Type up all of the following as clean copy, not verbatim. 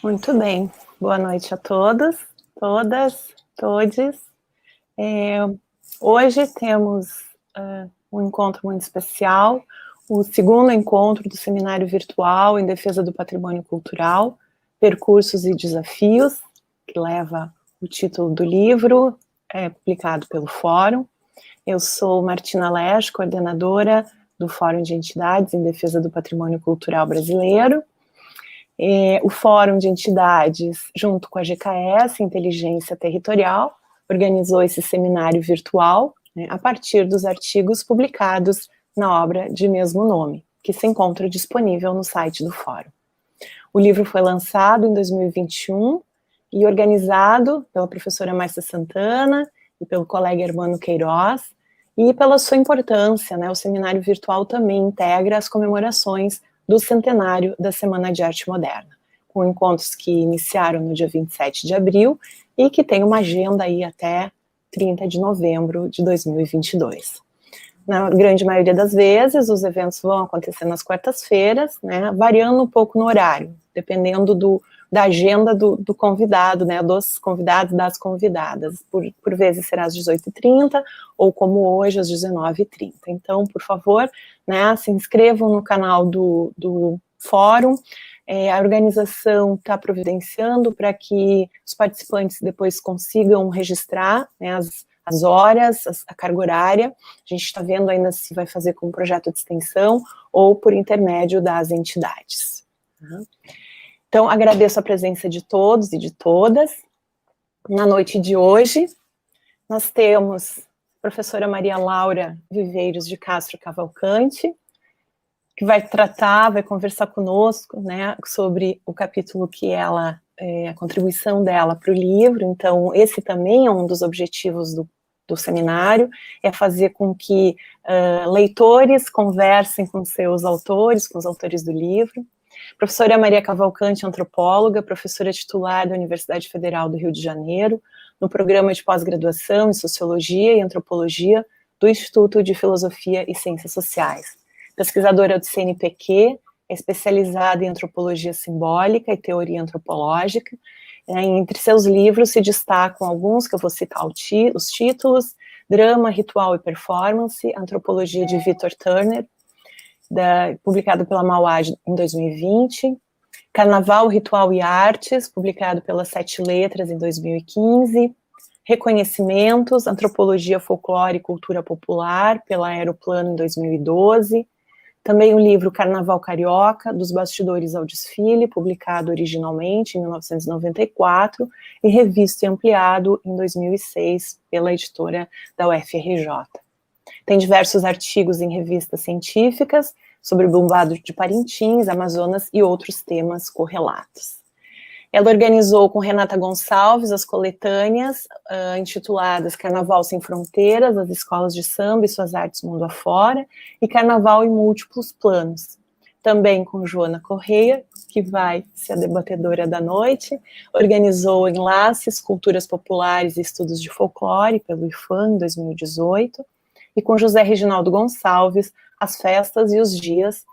Muito bem. Boa noite a todos, todas, todes. Hoje temos um encontro muito especial, o segundo encontro do Seminário Virtual em Defesa do Patrimônio Cultural, Percursos e Desafios, que leva o título do livro, publicado pelo Fórum. Eu sou Martina Lesch, coordenadora do Fórum de Entidades em Defesa do Patrimônio Cultural Brasileiro. O Fórum de Entidades, junto com a GKS, Inteligência Territorial, organizou esse seminário virtual, a partir dos artigos publicados na obra de mesmo nome, que se encontra disponível no site do Fórum. O livro foi lançado em 2021 e organizado pela professora Márcia Santana e pelo colega Hermano Queiroz, e pela sua importância, o seminário virtual também integra as comemorações do centenário da Semana de Arte Moderna, com encontros que iniciaram no dia 27 de abril e que tem uma agenda aí até 30 de novembro de 2022. Na grande maioria das vezes, os eventos vão acontecer nas quartas-feiras, variando um pouco no horário, dependendo da agenda do convidado, dos convidados, das convidadas. Por vezes será às 18h30, ou como hoje, às 19h30. Então, por favor, se inscrevam no canal do Fórum. A organização está providenciando para que os participantes depois consigam registrar as horas, a carga horária. A gente está vendo ainda se vai fazer com um projeto de extensão ou por intermédio das entidades. Então, agradeço a presença de todos e de todas. Na noite de hoje, nós temos a professora Maria Laura Viveiros de Castro Cavalcante, que vai conversar conosco, sobre o capítulo que a contribuição dela para o livro. Então, esse também é um dos objetivos do seminário, é fazer com que leitores conversem com seus autores, com os autores do livro. Professora Maria Cavalcante, antropóloga, professora titular da Universidade Federal do Rio de Janeiro, no programa de pós-graduação em Sociologia e Antropologia do Instituto de Filosofia e Ciências Sociais. Pesquisadora do CNPq, é especializada em antropologia simbólica e teoria antropológica. Entre seus livros se destacam alguns que eu vou citar os títulos: Drama, Ritual e Performance, Antropologia de Victor Turner, publicado pela Mauá em 2020, Carnaval, Ritual e Artes, publicado pela Sete Letras em 2015, Reconhecimentos, Antropologia, Folclore e Cultura Popular, pela Aeroplano em 2012, também o livro Carnaval Carioca, dos bastidores ao desfile, publicado originalmente em 1994 e revisto e ampliado em 2006 pela editora da UFRJ. Tem diversos artigos em revistas científicas sobre o bombado de Parintins, Amazonas e outros temas correlatos. Ela organizou com Renata Gonçalves as coletâneas intituladas Carnaval Sem Fronteiras, as escolas de samba e suas artes mundo afora, e Carnaval em Múltiplos Planos. Também com Joana Correia, que vai ser a debatedora da noite, organizou Enlaces, Culturas Populares e Estudos de Folclore, pelo IFAM, em 2018, e com José Reginaldo Gonçalves, As Festas e os Dias,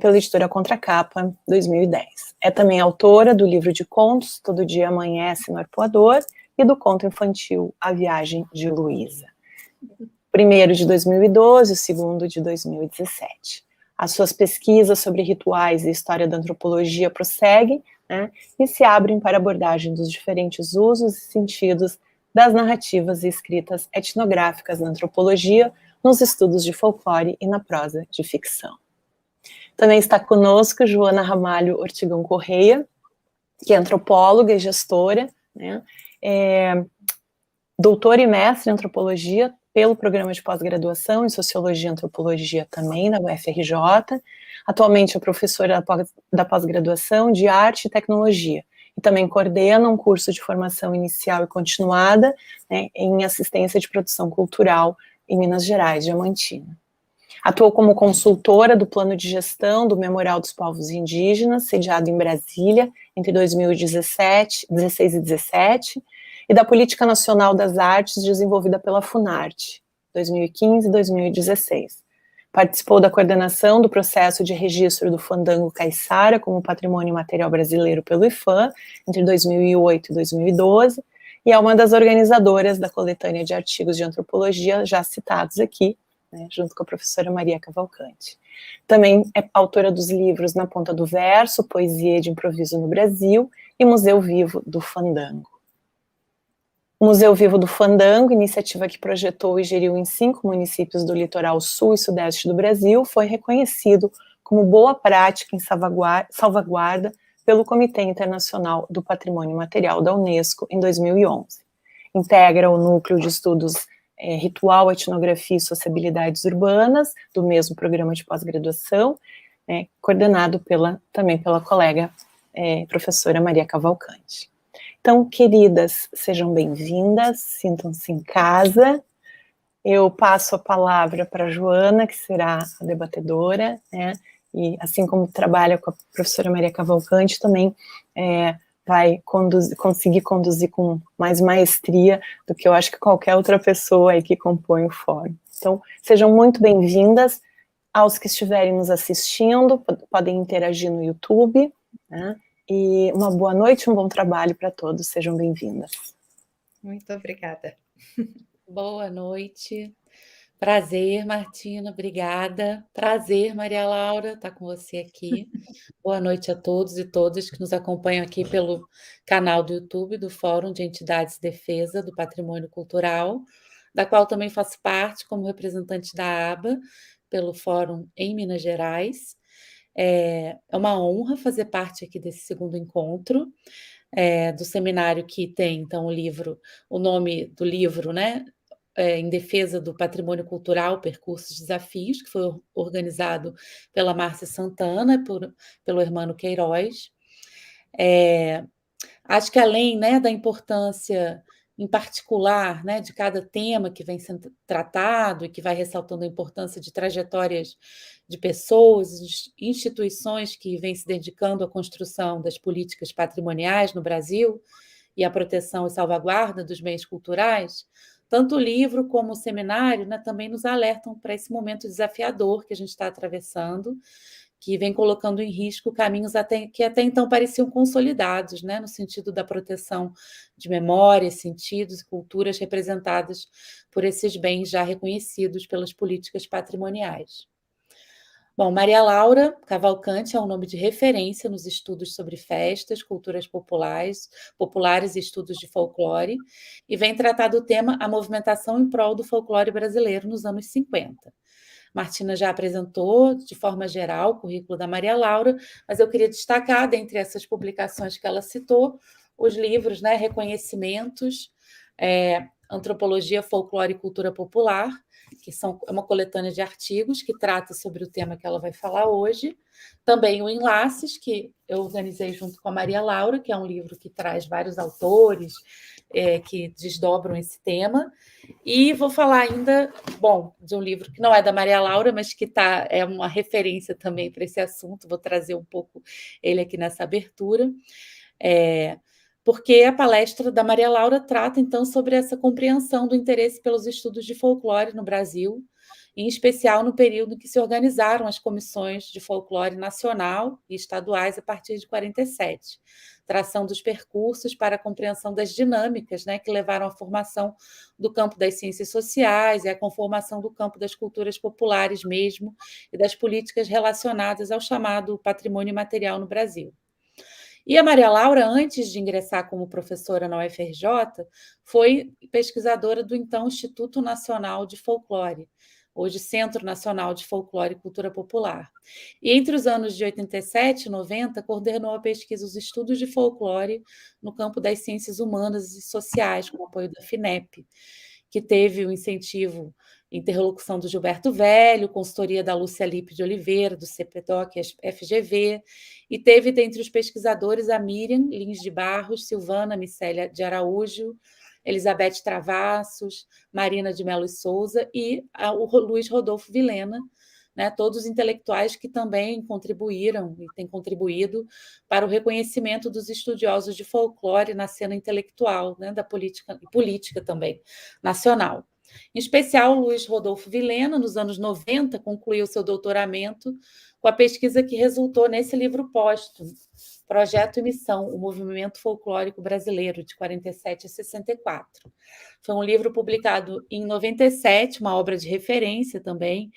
pela editora Contracapa, 2010. É também autora do livro de contos Todo Dia Amanhece no Arpoador e do conto infantil A Viagem de Luísa. O primeiro de 2012, o segundo de 2017. As suas pesquisas sobre rituais e história da antropologia prosseguem, e se abrem para abordagem dos diferentes usos e sentidos das narrativas e escritas etnográficas na antropologia, nos estudos de folclore e na prosa de ficção. Também está conosco Joana Ramalho Ortigão Correia, que é antropóloga e gestora, doutora e mestre em antropologia pelo programa de pós-graduação em Sociologia e Antropologia também da UFRJ. Atualmente é professora da pós-graduação de Arte e Tecnologia, e também coordena um curso de formação inicial e continuada em assistência de produção cultural em Minas Gerais, Diamantina. Atuou como consultora do plano de gestão do Memorial dos Povos Indígenas, sediado em Brasília, entre 2016 e 2017, e da Política Nacional das Artes, desenvolvida pela Funarte, 2015 e 2016. Participou da coordenação do processo de registro do fandango caiçara como patrimônio material brasileiro pelo IPHAN, entre 2008 e 2012, e é uma das organizadoras da coletânea de artigos de antropologia já citados aqui, né, junto com a professora Maria Cavalcante. Também é autora dos livros Na Ponta do Verso, Poesia de Improviso no Brasil, e Museu Vivo do Fandango. O Museu Vivo do Fandango, iniciativa que projetou e geriu em 5 municípios do litoral sul e sudeste do Brasil, foi reconhecido como boa prática em salvaguarda pelo Comitê Internacional do Patrimônio Material da Unesco em 2011. Integra o Núcleo de Estudos Ritual, Etnografia e Sociabilidades Urbanas, do mesmo programa de pós-graduação, coordenado também pela colega professora Maria Cavalcante. Então, queridas, sejam bem-vindas, sintam-se em casa. Eu passo a palavra para a Joana, que será a debatedora, né? E assim como trabalha com a professora Maria Cavalcante, também vai conseguir conduzir com mais maestria do que eu acho que qualquer outra pessoa aí que compõe o fórum. Então, sejam muito bem-vindas. Aos que estiverem nos assistindo, podem interagir no YouTube, né? E uma boa noite, um bom trabalho para todos, sejam bem-vindas. Muito obrigada. Boa noite. Prazer, Martina, obrigada. Prazer, Maria Laura, estar com você aqui. Boa noite a todos e todas que nos acompanham aqui pelo canal do YouTube do Fórum de Entidades de Defesa do Patrimônio Cultural, da qual também faço parte como representante da ABA pelo Fórum em Minas Gerais. É uma honra fazer parte aqui desse segundo encontro, do seminário que tem, então, o nome do livro, né? Em Defesa do Patrimônio Cultural, Percursos e Desafios, que foi organizado pela Márcia Santana, pelo Hermano Queiroz. Acho que além, né, da importância em particular, né, de cada tema que vem sendo tratado e que vai ressaltando a importância de trajetórias de pessoas, de instituições que vêm se dedicando à construção das políticas patrimoniais no Brasil e à proteção e salvaguarda dos bens culturais, tanto o livro como o seminário, né, também nos alertam para esse momento desafiador que a gente está atravessando, que vem colocando em risco caminhos que até então pareciam consolidados, né, no sentido da proteção de memórias, sentidos e culturas representadas por esses bens já reconhecidos pelas políticas patrimoniais. Bom, Maria Laura Cavalcante é um nome de referência nos estudos sobre festas, culturas populares e estudos de folclore, e vem tratar do tema a movimentação em prol do folclore brasileiro nos anos 50. Martina já apresentou, de forma geral, o currículo da Maria Laura, mas eu queria destacar, dentre essas publicações que ela citou, os livros, né, Reconhecimentos, Antropologia, Folclore e Cultura Popular, que é uma coletânea de artigos que trata sobre o tema que ela vai falar hoje. Também o Enlaces, que eu organizei junto com a Maria Laura, que é um livro que traz vários autores que desdobram esse tema. E vou falar ainda, de um livro que não é da Maria Laura, mas que é uma referência também para esse assunto. Vou trazer um pouco ele aqui nessa abertura. Porque a palestra da Maria Laura trata, então, sobre essa compreensão do interesse pelos estudos de folclore no Brasil, em especial no período em que se organizaram as comissões de folclore nacional e estaduais a partir de 47, tração dos percursos para a compreensão das dinâmicas, né, que levaram à formação do campo das ciências sociais e à conformação do campo das culturas populares mesmo e das políticas relacionadas ao chamado patrimônio material no Brasil. E a Maria Laura, antes de ingressar como professora na UFRJ, foi pesquisadora do então Instituto Nacional de Folclore, hoje Centro Nacional de Folclore e Cultura Popular. E entre os anos de 87 e 90, coordenou a pesquisa Os Estudos de Folclore no campo das ciências humanas e sociais, com o apoio da FINEP, que teve o incentivo interlocução do Gilberto Velho, consultoria da Lúcia Lippe de Oliveira, do CPDOC e FGV, e teve dentre os pesquisadores a Miriam Lins de Barros, Silvana Micélia de Araújo, Elizabeth Travassos, Marina de Melo e Souza e o Luiz Rodolfo Vilhena, né, todos intelectuais que também contribuíram e têm contribuído para o reconhecimento dos estudiosos de folclore na cena intelectual, né, da política também nacional. Em especial, Luiz Rodolfo Vilhena, nos anos 90, concluiu seu doutoramento com a pesquisa que resultou nesse livro póstumo, Projeto e Missão, o Movimento Folclórico Brasileiro, de 47 a 64. Foi um livro publicado em 97, uma obra de referência também,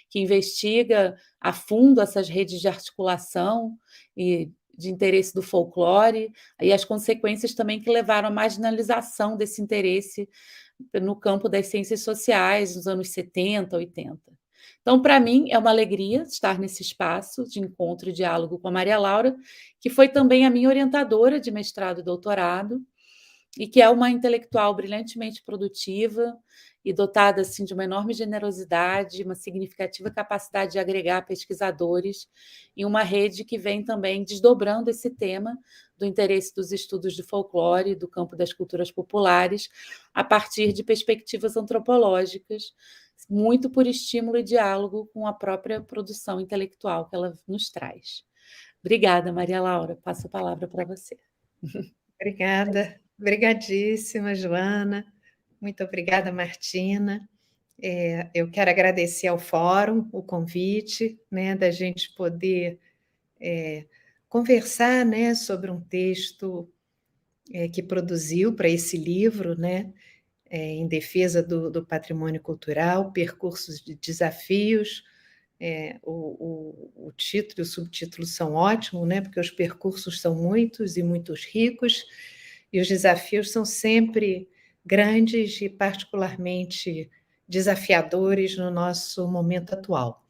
que investiga a fundo essas redes de articulação e de interesse do folclore, e as consequências também que levaram à marginalização desse interesse no campo das ciências sociais, nos anos 70, 80. Então, para mim, é uma alegria estar nesse espaço de encontro e diálogo com a Maria Laura, que foi também a minha orientadora de mestrado e doutorado, e que é uma intelectual brilhantemente produtiva e dotada assim, de uma enorme generosidade, uma significativa capacidade de agregar pesquisadores em uma rede que vem também desdobrando esse tema do interesse dos estudos de folclore, do campo das culturas populares, a partir de perspectivas antropológicas, muito por estímulo e diálogo com a própria produção intelectual que ela nos traz. Obrigada, Maria Laura. Passo a palavra para você. Obrigada, obrigadíssima, Joana. Muito obrigada, Martina. Eu quero agradecer ao Fórum o convite, né, da gente poder conversar, né, sobre um texto que produziu para esse livro, né, em defesa do patrimônio cultural, percursos de desafios. O título e o subtítulo são ótimos, né, porque os percursos são muitos e muitos ricos, e os desafios são sempre grandes e particularmente desafiadores no nosso momento atual,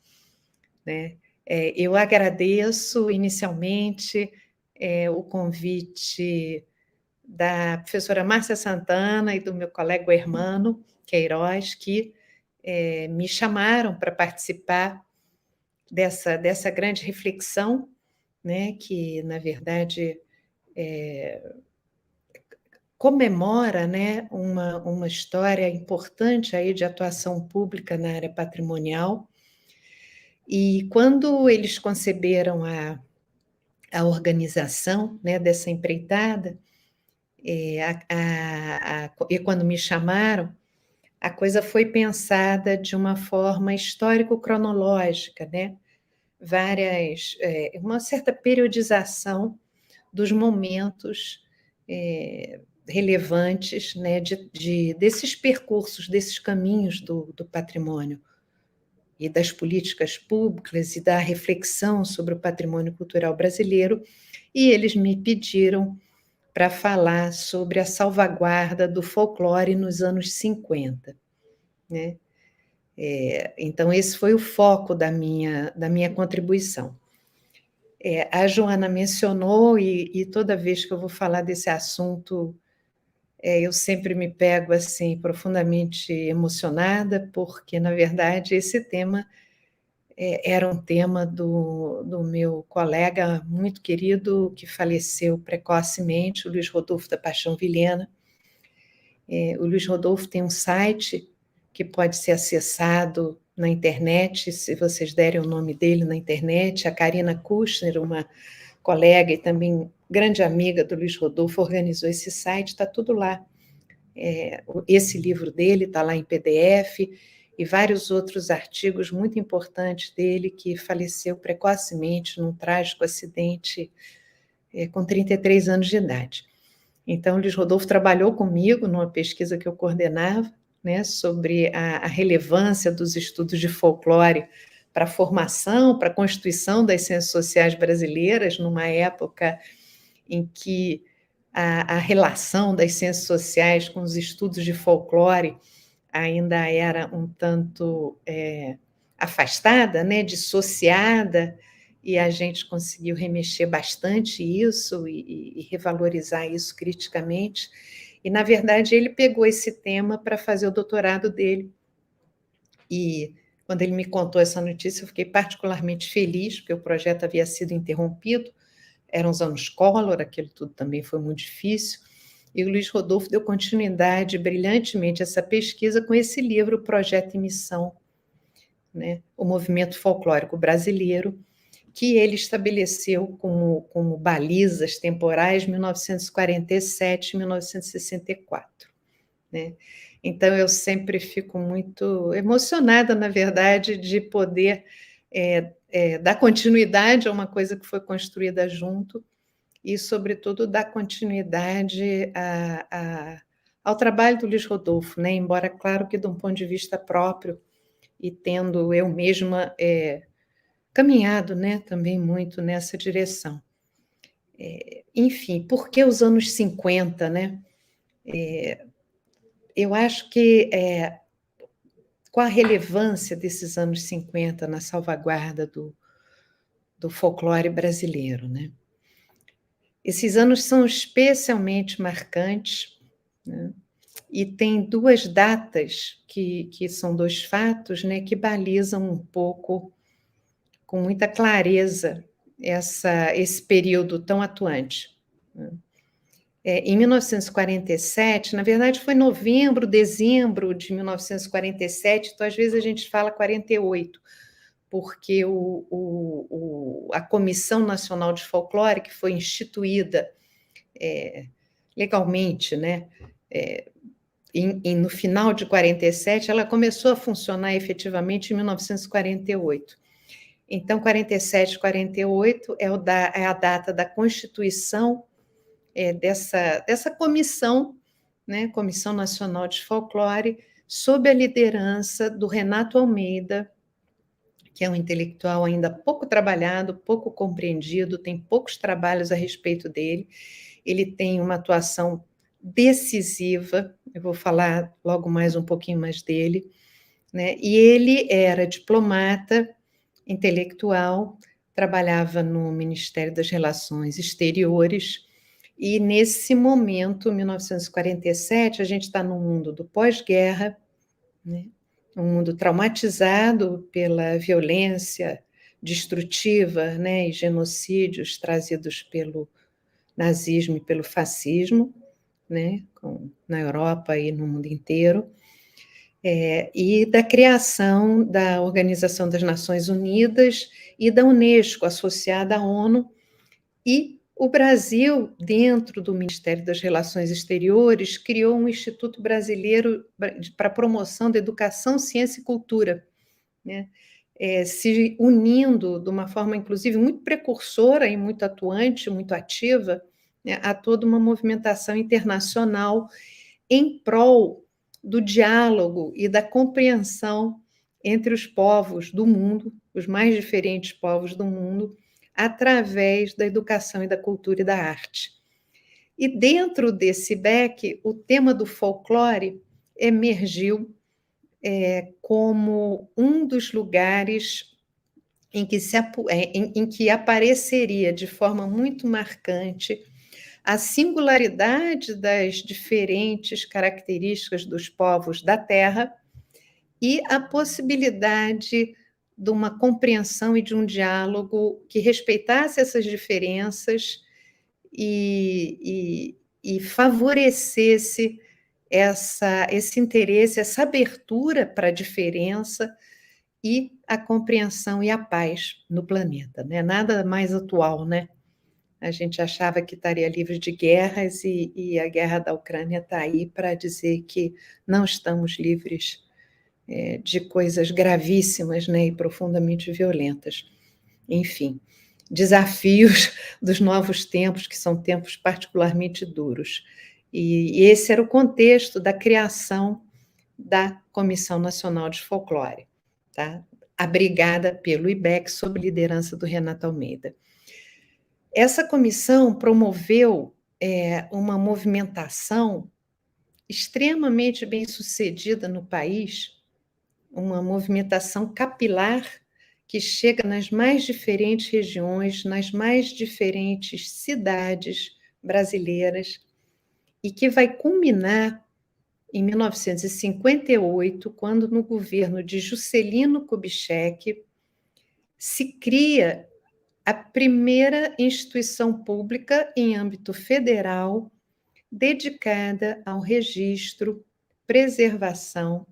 né? Eu agradeço inicialmente o convite da professora Márcia Santana e do meu colega Hermano Queiroz, que me chamaram para participar dessa grande reflexão, né, que, na verdade, comemora, né, uma história importante aí de atuação pública na área patrimonial. E quando eles conceberam a organização, né, dessa empreitada, e quando me chamaram, a coisa foi pensada de uma forma histórico-cronológica, né? Uma certa periodização dos momentos relevantes, né, desses percursos, desses caminhos do patrimônio e das políticas públicas e da reflexão sobre o patrimônio cultural brasileiro, e eles me pediram para falar sobre a salvaguarda do folclore nos anos 50, né? Então, esse foi o foco da minha contribuição. A Joana mencionou, e toda vez que eu vou falar desse assunto, eu sempre me pego assim profundamente emocionada, porque, na verdade, esse tema era um tema do meu colega muito querido, que faleceu precocemente, o Luiz Rodolfo da Paixão Vilhena. O Luiz Rodolfo tem um site que pode ser acessado na internet, se vocês derem o nome dele na internet. A Karina Kushner, uma colega e também grande amiga do Luiz Rodolfo, organizou esse site, está tudo lá. Esse livro dele está lá em PDF, e vários outros artigos muito importantes dele, que faleceu precocemente num trágico acidente com 33 anos de idade. Então, o Luiz Rodolfo trabalhou comigo numa pesquisa que eu coordenava, né, sobre a relevância dos estudos de folclore para a formação, para a constituição das ciências sociais brasileiras, numa época em que a relação das ciências sociais com os estudos de folclore ainda era um tanto afastada, né, dissociada, e a gente conseguiu remexer bastante isso e revalorizar isso criticamente. E, na verdade, ele pegou esse tema para fazer o doutorado dele. E, quando ele me contou essa notícia, eu fiquei particularmente feliz, porque o projeto havia sido interrompido, eram os anos Collor, aquilo tudo também foi muito difícil, e o Luiz Rodolfo deu continuidade brilhantemente a essa pesquisa com esse livro, Projeto e Missão, né, o Movimento Folclórico Brasileiro, que ele estabeleceu como balizas temporais 1947 e 1964. Né? Então, eu sempre fico muito emocionada, na verdade, de poder dar continuidade a uma coisa que foi construída junto e, sobretudo, dar continuidade ao trabalho do Luiz Rodolfo, né? Embora, claro que de um ponto de vista próprio e tendo eu mesma caminhado, né, também muito nessa direção. Enfim, por que os anos 50, né? Eu acho que com a relevância desses anos 50 na salvaguarda do folclore brasileiro, né? Esses anos são especialmente marcantes, né? E tem duas datas que são dois fatos, né, que balizam um pouco, com muita clareza, esse período tão atuante. Em 1947, na verdade foi novembro, dezembro de 1947, então às vezes a gente fala 48, porque a Comissão Nacional de Folclore, que foi instituída legalmente, né, no final de 47, ela começou a funcionar efetivamente em 1948. Então, 47, 48 é a data da constituição dessa comissão, né, Comissão Nacional de Folclore, sob a liderança do Renato Almeida, que é um intelectual ainda pouco trabalhado, pouco compreendido, tem poucos trabalhos a respeito dele. Ele tem uma atuação decisiva, eu vou falar logo mais um pouquinho mais dele, né? E ele era diplomata, intelectual, trabalhava no Ministério das Relações Exteriores, e nesse momento, 1947, a gente está no mundo do pós-guerra, né? Um mundo traumatizado pela violência destrutiva, né, e genocídios trazidos pelo nazismo e pelo fascismo, né, na Europa e no mundo inteiro, e da criação da Organização das Nações Unidas e da Unesco, associada à ONU, e o Brasil, dentro do Ministério das Relações Exteriores, criou um Instituto Brasileiro para a Promoção da Educação, Ciência e Cultura, né? Se unindo de uma forma, inclusive, muito precursora e muito atuante, muito ativa, né, a toda uma movimentação internacional em prol do diálogo e da compreensão entre os povos do mundo, os mais diferentes povos do mundo, através da educação e da cultura e da arte. E dentro desse beque, o tema do folclore emergiu como um dos lugares em que apareceria de forma muito marcante a singularidade das diferentes características dos povos da Terra e a possibilidade de uma compreensão e de um diálogo que respeitasse essas diferenças e favorecesse esse interesse, essa abertura para a diferença e a compreensão e a paz no planeta, né? Nada mais atual, né? A gente achava que estaria livre de guerras e a guerra da Ucrânia está aí para dizer que não estamos livres de coisas gravíssimas, né, e profundamente violentas. Enfim, desafios dos novos tempos, que são tempos particularmente duros. E esse era o contexto da criação da Comissão Nacional de Folclore, tá? Abrigada pelo IBEC, sob liderança do Renato Almeida. Essa comissão promoveu uma movimentação extremamente bem-sucedida no país, uma movimentação capilar que chega nas mais diferentes regiões, nas mais diferentes cidades brasileiras e que vai culminar em 1958, quando no governo de Juscelino Kubitschek se cria a primeira instituição pública em âmbito federal dedicada ao registro, preservação,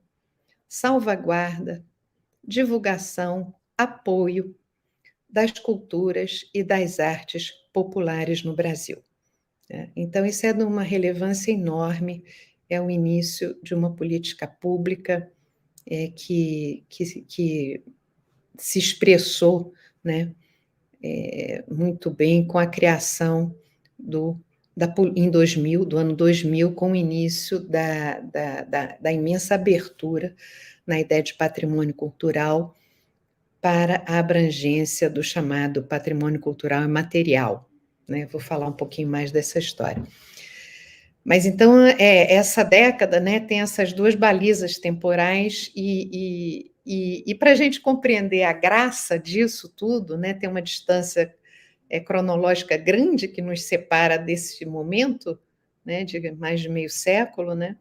salvaguarda, divulgação, apoio das culturas e das artes populares no Brasil. Então, isso é de uma relevância enorme, é o início de uma política pública que se expressou, né, muito bem com a criação em 2000, do ano 2000, com o início da imensa abertura na ideia de patrimônio cultural para a abrangência do chamado patrimônio cultural imaterial, né? Vou falar um pouquinho mais dessa história. Mas então, essa década, né, tem essas duas balizas temporais e para a gente compreender a graça disso tudo, né, tem uma distância cronológica grande que nos separa desse momento, né, de mais de meio século, né?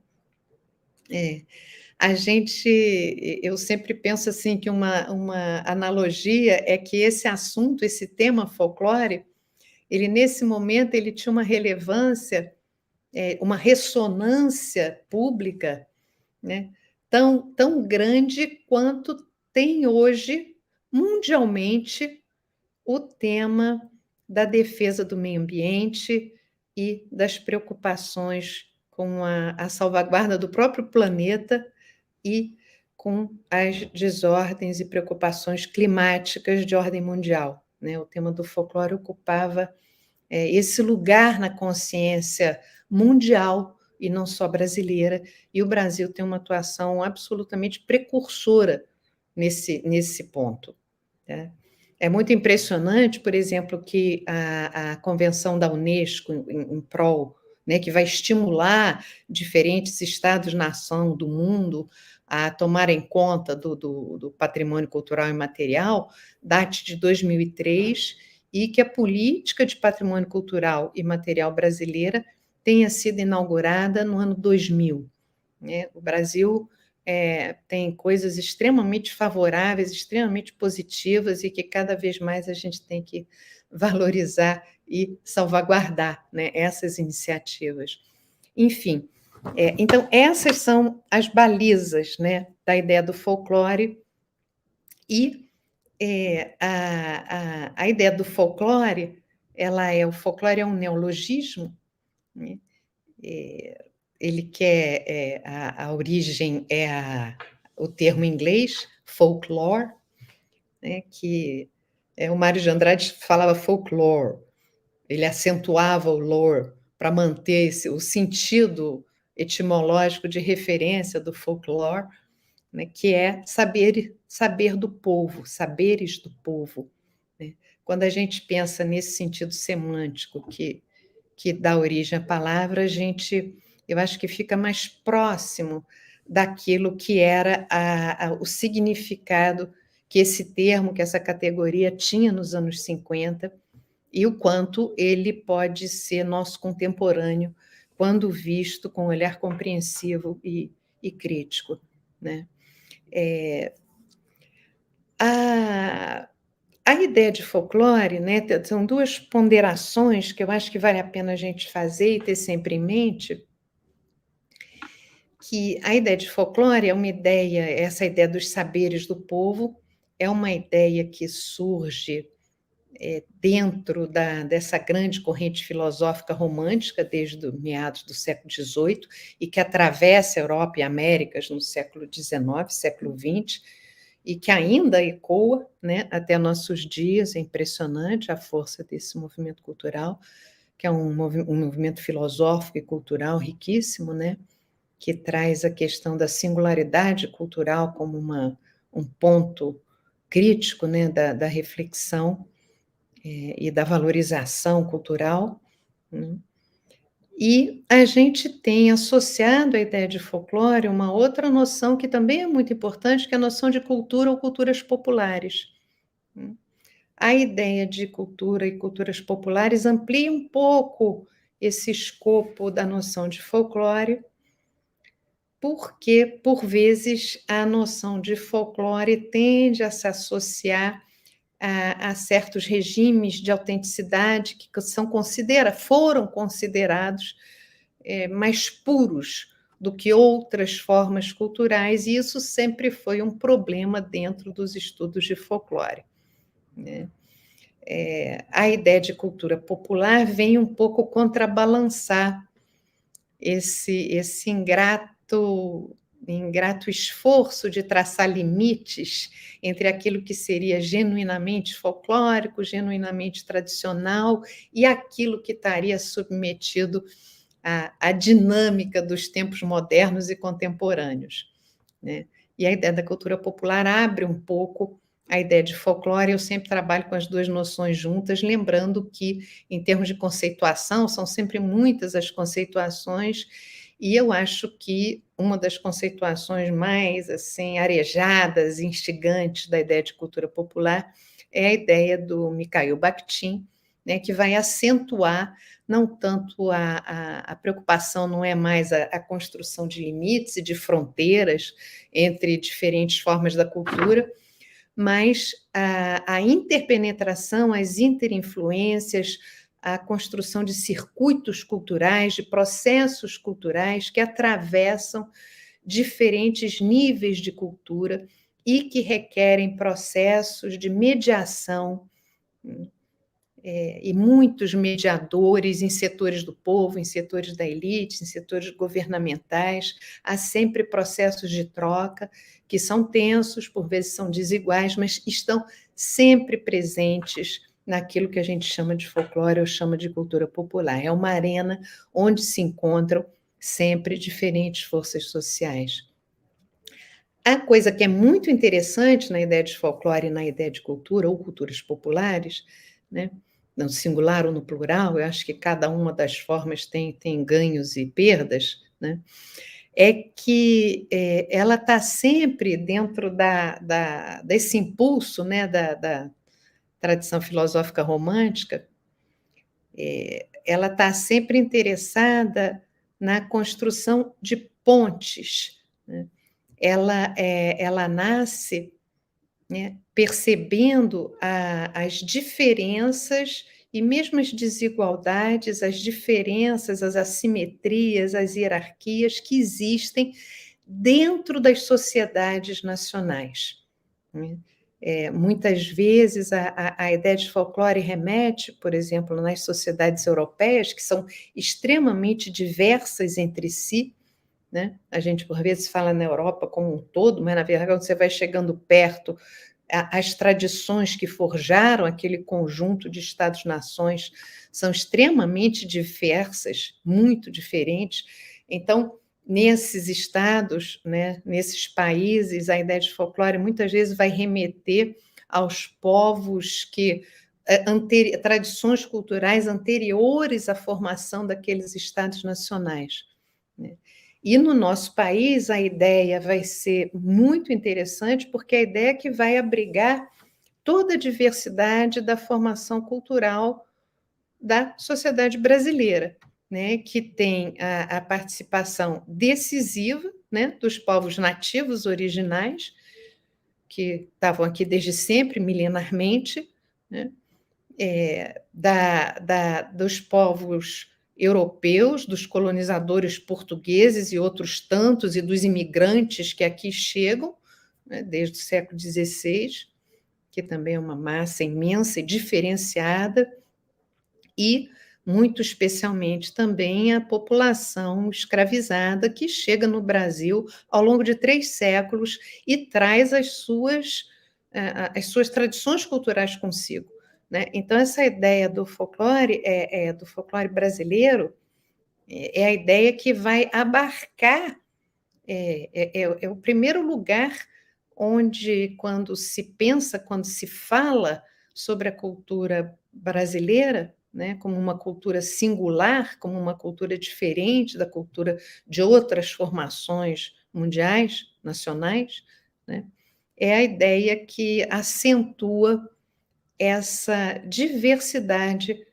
Eu sempre penso assim que uma analogia é que esse assunto, esse tema folclore, ele nesse momento ele tinha uma relevância, uma ressonância pública, né, tão grande quanto tem hoje mundialmente o tema da defesa do meio ambiente e das preocupações com a salvaguarda do próprio planeta e com as desordens e preocupações climáticas de ordem mundial, né? O tema do folclore ocupava esse lugar na consciência mundial e não só brasileira, e o Brasil tem uma atuação absolutamente precursora nesse ponto, né? É muito impressionante, por exemplo, que a Convenção da Unesco em prol, né, que vai estimular diferentes estados-nação do mundo a tomarem conta do patrimônio cultural e material, date de 2003, e que a política de patrimônio cultural e material brasileira tenha sido inaugurada no ano 2000. Né? O Brasil tem coisas extremamente favoráveis, extremamente positivas, e que cada vez mais a gente tem que valorizar e salvaguardar, né, essas iniciativas. Enfim, então essas são as balizas, né, da ideia do folclore, e a ideia do folclore, o folclore é um neologismo, né? Ele quer, a origem o termo em inglês, folklore, né, que o Mário de Andrade falava folklore, ele acentuava o lore para manter o sentido etimológico de referência do folklore, né, que é saber do povo, saberes do povo, né? Quando a gente pensa nesse sentido semântico que dá origem à palavra, eu acho que fica mais próximo daquilo que era o significado que esse termo, que essa categoria tinha nos anos 50, e o quanto ele pode ser nosso contemporâneo quando visto com um olhar compreensivo e crítico, né? A ideia de folclore, né, são duas ponderações que eu acho que vale a pena a gente fazer e ter sempre em mente, que a ideia de folclore é uma ideia, essa ideia dos saberes do povo, é uma ideia que surge dentro dessa grande corrente filosófica romântica desde os meados do século XVIII e que atravessa a Europa e Américas no século XIX, século XX, e que ainda ecoa, né, até nossos dias. É impressionante a força desse movimento cultural, que é um movimento filosófico e cultural riquíssimo, né, que traz a questão da singularidade cultural como um ponto crítico, né, da reflexão e da valorização cultural, né? E a gente tem associado à ideia de folclore uma outra noção que também é muito importante, que é a noção de cultura ou culturas populares. A ideia de cultura e culturas populares amplia um pouco esse escopo da noção de folclore, porque, por vezes, a noção de folclore tende a se associar a certos regimes de autenticidade que foram considerados mais puros do que outras formas culturais, e isso sempre foi um problema dentro dos estudos de folclore, né? A ideia de cultura popular vem um pouco contrabalançar esse ingrato esforço de traçar limites entre aquilo que seria genuinamente folclórico, genuinamente tradicional, e aquilo que estaria submetido à dinâmica dos tempos modernos e contemporâneos, né? E a ideia da cultura popular abre um pouco a ideia de folclore. Eu sempre trabalho com as duas noções juntas, lembrando que, em termos de conceituação, são sempre muitas as conceituações, e eu acho que uma das conceituações mais assim arejadas, instigantes da ideia de cultura popular é a ideia do Mikhail Bakhtin, né, que vai acentuar não tanto a preocupação, não é mais a construção de limites e de fronteiras entre diferentes formas da cultura, mas a interpenetração, as interinfluências, a construção de circuitos culturais, de processos culturais que atravessam diferentes níveis de cultura e que requerem processos de mediação, e muitos mediadores em setores do povo, em setores da elite, em setores governamentais. Há sempre processos de troca que são tensos, por vezes são desiguais, mas estão sempre presentes naquilo que a gente chama de folclore ou chama de cultura popular. É uma arena onde se encontram sempre diferentes forças sociais. A coisa que é muito interessante na ideia de folclore e na ideia de cultura, ou culturas populares, né, no singular ou no plural, eu acho que cada uma das formas tem ganhos e perdas, né, é que ela está sempre dentro desse impulso, né, da tradição filosófica romântica, ela está sempre interessada na construção de pontes, né? Ela nasce, né, percebendo as diferenças e mesmo as desigualdades, as diferenças, as assimetrias, as hierarquias que existem dentro das sociedades nacionais, né? Muitas vezes a ideia de folclore remete, por exemplo, nas sociedades europeias, que são extremamente diversas entre si, né? A gente, por vezes, fala na Europa como um todo, mas, na verdade, quando você vai chegando perto, as tradições que forjaram aquele conjunto de Estados-nações são extremamente diversas, muito diferentes. Então, nesses estados, né, nesses países, a ideia de folclore muitas vezes vai remeter aos povos que tradições culturais anteriores à formação daqueles estados nacionais, né? E no nosso país a ideia vai ser muito interessante, porque a ideia é que vai abrigar toda a diversidade da formação cultural da sociedade brasileira, né, que tem a participação decisiva, né, dos povos nativos originais, que estavam aqui desde sempre, milenarmente, né, dos povos europeus, dos colonizadores portugueses e outros tantos, e dos imigrantes que aqui chegam, né, desde o século XVI, que também é uma massa imensa e diferenciada, e, muito especialmente, também a população escravizada que chega no Brasil ao longo de 3 séculos e traz as suas tradições culturais consigo, né? Então, essa ideia do folclore, do folclore brasileiro, é a ideia que vai abarcar, o primeiro lugar onde, quando se pensa, quando se fala sobre a cultura brasileira, né, como uma cultura singular, como uma cultura diferente da cultura de outras formações mundiais, nacionais, né, é a ideia que acentua essa diversidade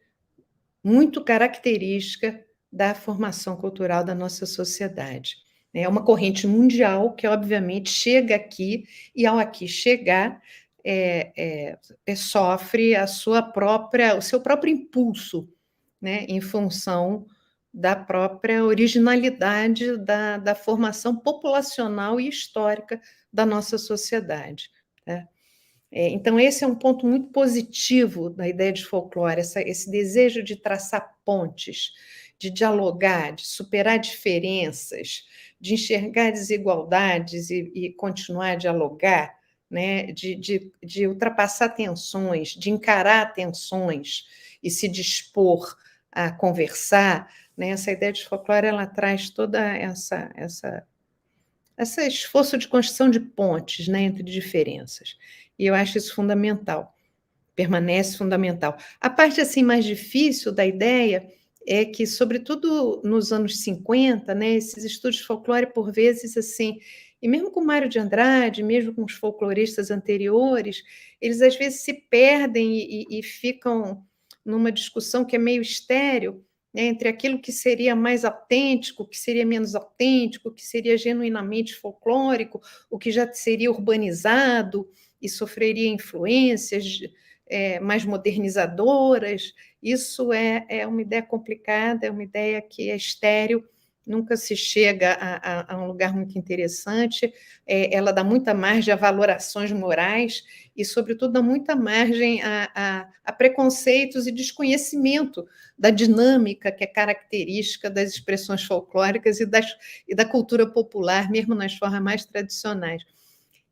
muito característica da formação cultural da nossa sociedade. É uma corrente mundial que, obviamente, chega aqui e, ao aqui chegar, sofre o seu próprio impulso, né, em função da própria originalidade da formação populacional e histórica da nossa sociedade, né? Então, esse é um ponto muito positivo da ideia de folclore, esse desejo de traçar pontes de dialogar, de superar diferenças, de enxergar desigualdades e continuar a dialogar, né? De ultrapassar tensões, de encarar tensões e se dispor a conversar, né? Essa ideia de folclore, ela traz toda esse esforço de construção de pontes, né, entre diferenças. E eu acho isso fundamental, permanece fundamental. A parte assim mais difícil da ideia é que, sobretudo nos anos 50, né, esses estudos de folclore, por vezes, assim, e mesmo com Mário de Andrade, mesmo com os folcloristas anteriores, eles às vezes se perdem e ficam numa discussão que é meio estéril, né, entre aquilo que seria mais autêntico, o que seria menos autêntico, o que seria genuinamente folclórico, o que já seria urbanizado e sofreria influências mais modernizadoras. Isso é uma ideia complicada, é uma ideia que é estéril, nunca se chega a um lugar muito interessante, ela dá muita margem a valorações morais e, sobretudo, dá muita margem a preconceitos e desconhecimento da dinâmica que é característica das expressões folclóricas e da cultura popular, mesmo nas formas mais tradicionais.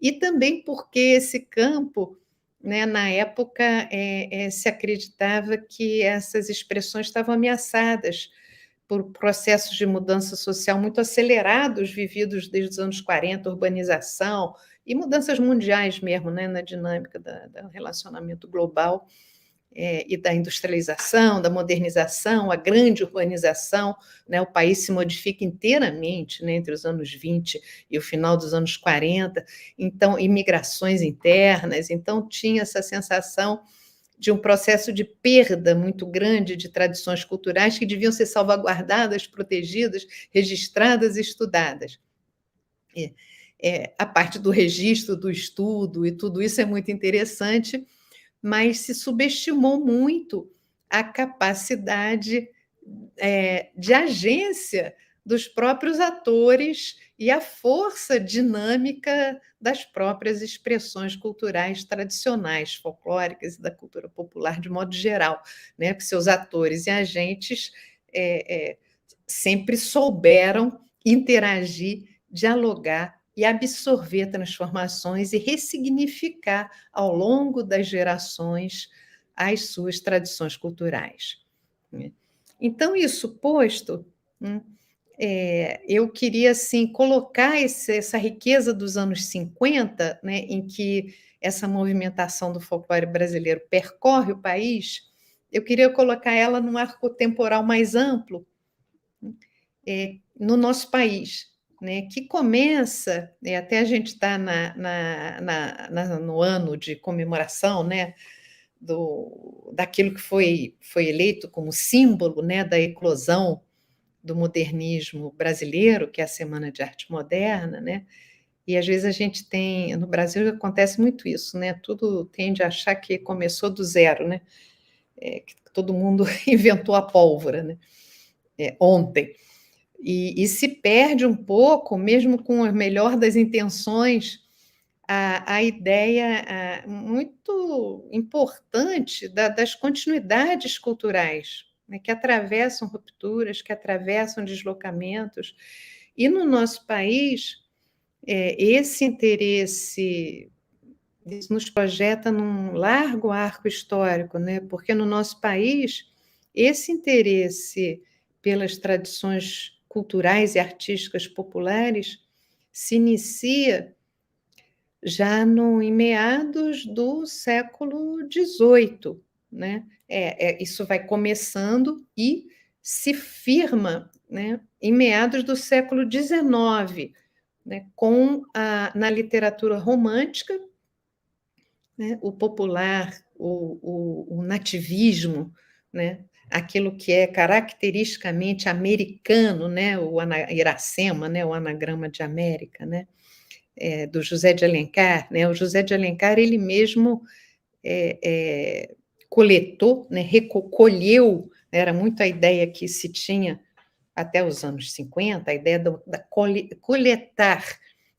E também porque esse campo, né, na época, se acreditava que essas expressões estavam ameaçadas por processos de mudança social muito acelerados, vividos desde os anos 40, urbanização e mudanças mundiais mesmo, né, na dinâmica do relacionamento global e da industrialização, da modernização, a grande urbanização, né, o país se modifica inteiramente, né, entre os anos 20 e o final dos anos 40, então, imigrações internas, então tinha essa sensação de um processo de perda muito grande de tradições culturais que deviam ser salvaguardadas, protegidas, registradas e estudadas. A parte do registro, do estudo e tudo isso é muito interessante, mas se subestimou muito a capacidade de agência dos próprios atores e a força dinâmica das próprias expressões culturais tradicionais, folclóricas e da cultura popular de modo geral, né? Porque seus atores e agentes sempre souberam interagir, dialogar e absorver transformações e ressignificar ao longo das gerações as suas tradições culturais. Então, isso posto, eu queria assim, colocar essa riqueza dos anos 50, né, em que essa movimentação do folclore brasileiro percorre o país, eu queria colocar ela num arco temporal mais amplo no nosso país, né, que começa, até a gente está no ano de comemoração, né, daquilo que foi eleito como símbolo, né, da eclosão do modernismo brasileiro, que é a Semana de Arte Moderna, né? E às vezes a gente tem, no Brasil acontece muito isso, né? Tudo tende a achar que começou do zero, né? Que todo mundo inventou a pólvora, né? Ontem. E se perde um pouco, mesmo com a melhor das intenções, a ideia muito importante das continuidades culturais, né, que atravessam rupturas, que atravessam deslocamentos. E no nosso país, esse interesse nos projeta num largo arco histórico, né? Porque no nosso país, esse interesse pelas tradições culturais e artísticas populares se inicia já em meados do século XVIII, né? Isso vai começando e se firma, né, em meados do século XIX, né, na literatura romântica, né, o popular, o nativismo, né, aquilo que é caracteristicamente americano, né, o Iracema, né, o anagrama de América, né, do José de Alencar, né? O José de Alencar, ele mesmo coletou, né, recolheu, né, era muito a ideia que se tinha até os anos 50, a ideia da coletar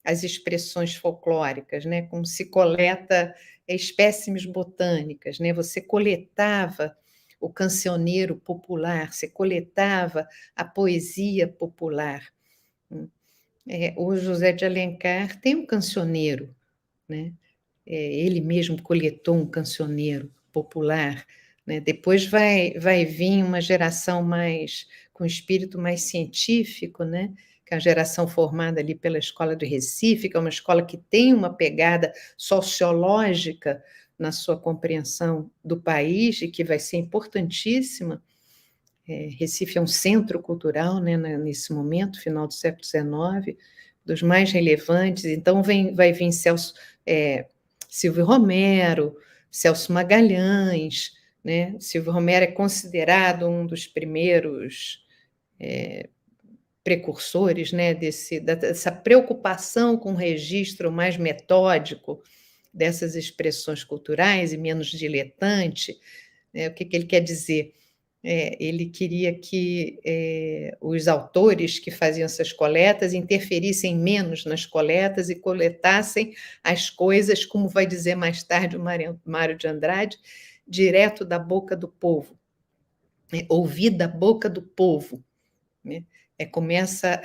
as expressões folclóricas, né, como se coleta espécimes botânicas, né? Você coletava o cancioneiro popular, se coletava a poesia popular. O José de Alencar tem um cancioneiro, né? Ele mesmo coletou um cancioneiro popular, né? Depois vai vir uma geração mais com espírito mais científico, né? Que é a geração formada ali pela Escola de Recife, que é uma escola que tem uma pegada sociológica na sua compreensão do país e que vai ser importantíssima. Recife é um centro cultural, né, nesse momento, final do século XIX, dos mais relevantes. Então, vai vir Silvio Romero, Celso Magalhães, né? Silvio Romero é considerado um dos primeiros precursores, né, dessa preocupação com o registro mais metódico dessas expressões culturais e menos diletante. O que ele quer dizer? Ele queria que os autores que faziam essas coletas interferissem menos nas coletas e coletassem as coisas, como vai dizer mais tarde o Mário de Andrade, direto da boca do povo, ouvir da boca do povo. Né? Começa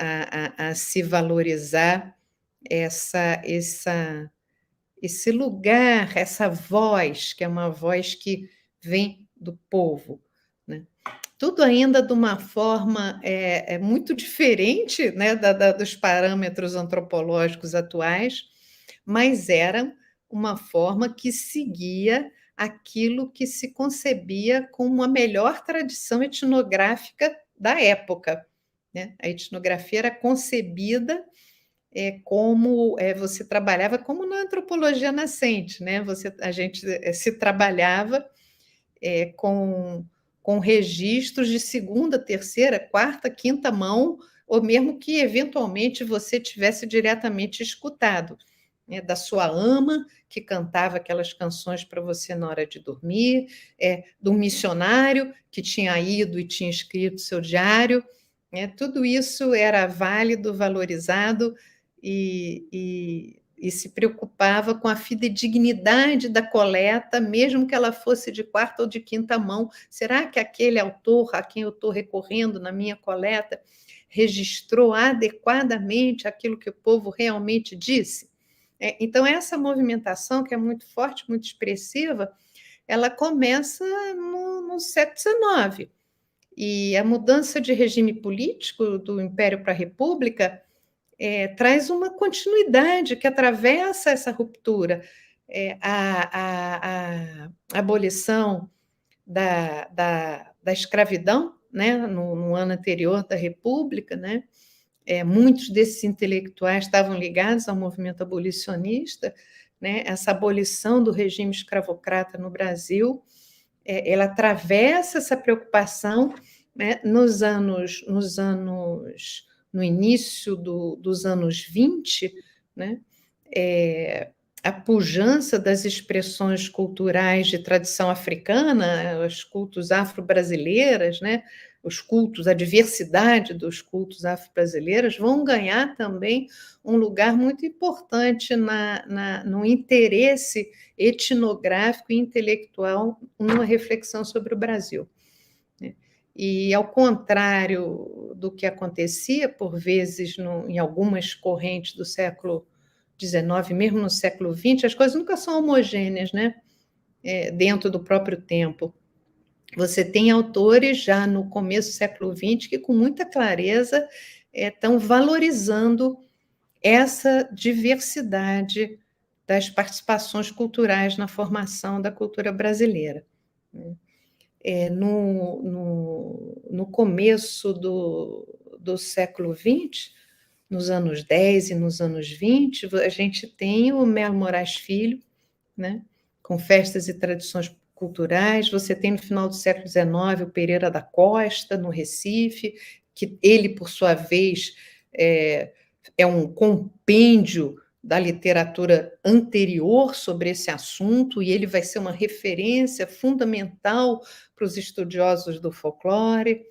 a se valorizar esse lugar, essa voz, que é uma voz que vem do povo. Né? Tudo ainda de uma forma muito diferente, né, dos parâmetros antropológicos atuais, mas era uma forma que seguia aquilo que se concebia como a melhor tradição etnográfica da época. Né? A etnografia era concebida como você trabalhava como na antropologia nascente, né? A gente se trabalhava com registros de segunda, terceira, quarta, quinta mão, ou mesmo que eventualmente você tivesse diretamente escutado, né? Da sua ama, que cantava aquelas canções para você na hora de dormir, do missionário que tinha ido e tinha escrito seu diário. Tudo isso era válido, valorizado, e se preocupava com a fidedignidade da coleta, mesmo que ela fosse de quarta ou de quinta mão. Será que aquele autor a quem eu estou recorrendo na minha coleta registrou adequadamente aquilo que o povo realmente disse? Então, essa movimentação, que é muito forte, muito expressiva, ela começa no século XIX. E a mudança de regime político do Império para a República traz uma continuidade que atravessa essa ruptura. A abolição da escravidão, né, no ano anterior da República, né, muitos desses intelectuais estavam ligados ao movimento abolicionista, né, essa abolição do regime escravocrata no Brasil, ela atravessa essa preocupação, né, no início dos anos 20, né, a pujança das expressões culturais de tradição africana, os cultos afro-brasileiras, né, a diversidade dos cultos afro-brasileiros vão ganhar também um lugar muito importante no interesse etnográfico e intelectual numa reflexão sobre o Brasil. E, ao contrário do que acontecia, por vezes, em algumas correntes do século XIX, mesmo no século XX, as coisas nunca são homogêneas, né? Dentro do próprio tempo. Você tem autores já no começo do século XX que, com muita clareza, estão valorizando essa diversidade das participações culturais na formação da cultura brasileira. No começo do século XX, nos anos 10 e nos anos 20, a gente tem o Melo Moraes Filho, né, com festas e tradições culturais. Você tem, no final do século XIX, o Pereira da Costa, no Recife, que ele, por sua vez, é um compêndio da literatura anterior sobre esse assunto, e ele vai ser uma referência fundamental para os estudiosos do folclore.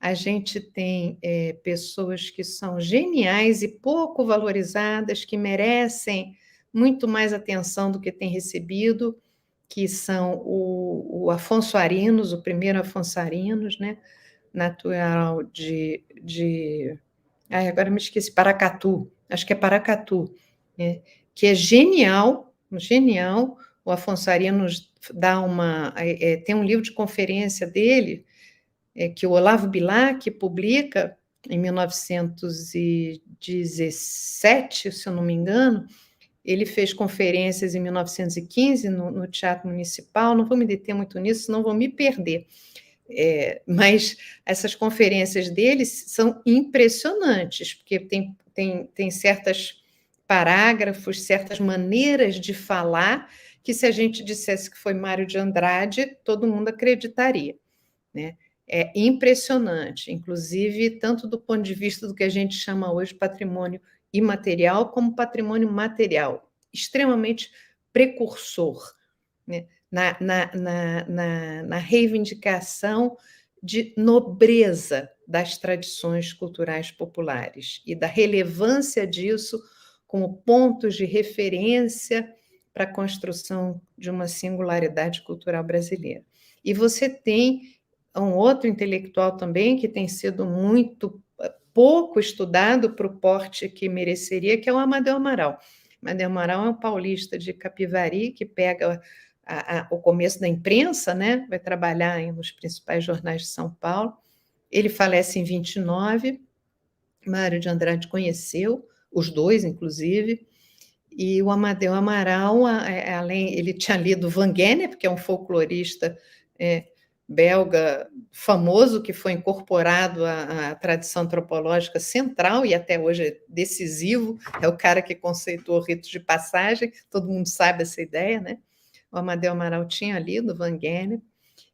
A gente tem pessoas que são geniais e pouco valorizadas, que merecem muito mais atenção do que têm recebido. que são o Afonso Arinos, o primeiro Afonso Arinos, né, natural agora me esqueci, Paracatu, acho que é Paracatu, né, que é genial, genial. O Afonso Arinos tem um livro de conferência dele, que o Olavo Bilac publica em 1917, se eu não me engano. Ele fez conferências em 1915 no Teatro Municipal, não vou me deter muito nisso, senão vou me perder. Mas essas conferências dele são impressionantes, porque tem certos parágrafos, certas maneiras de falar, que se a gente dissesse que foi Mário de Andrade, todo mundo acreditaria, né? É impressionante, inclusive, tanto do ponto de vista do que a gente chama hoje patrimônio imaterial, como patrimônio material, extremamente precursor, né, na reivindicação de nobreza das tradições culturais populares e da relevância disso como pontos de referência para a construção de uma singularidade cultural brasileira. E você tem um outro intelectual também que tem sido muito pouco estudado para o porte que mereceria, que é o Amadeu Amaral. Amadeu Amaral é um paulista de Capivari, que pega o começo da imprensa, né? Vai trabalhar nos principais jornais de São Paulo. Ele falece em 29, Mário de Andrade conheceu, os dois, inclusive, e o Amadeu Amaral, ele tinha lido Van Gennep, que é um folclorista belga famoso, que foi incorporado à tradição antropológica central e até hoje é decisivo, é o cara que conceitou ritos de passagem, todo mundo sabe essa ideia, né? O Amadeu Amaral tinha lido Van Gennep,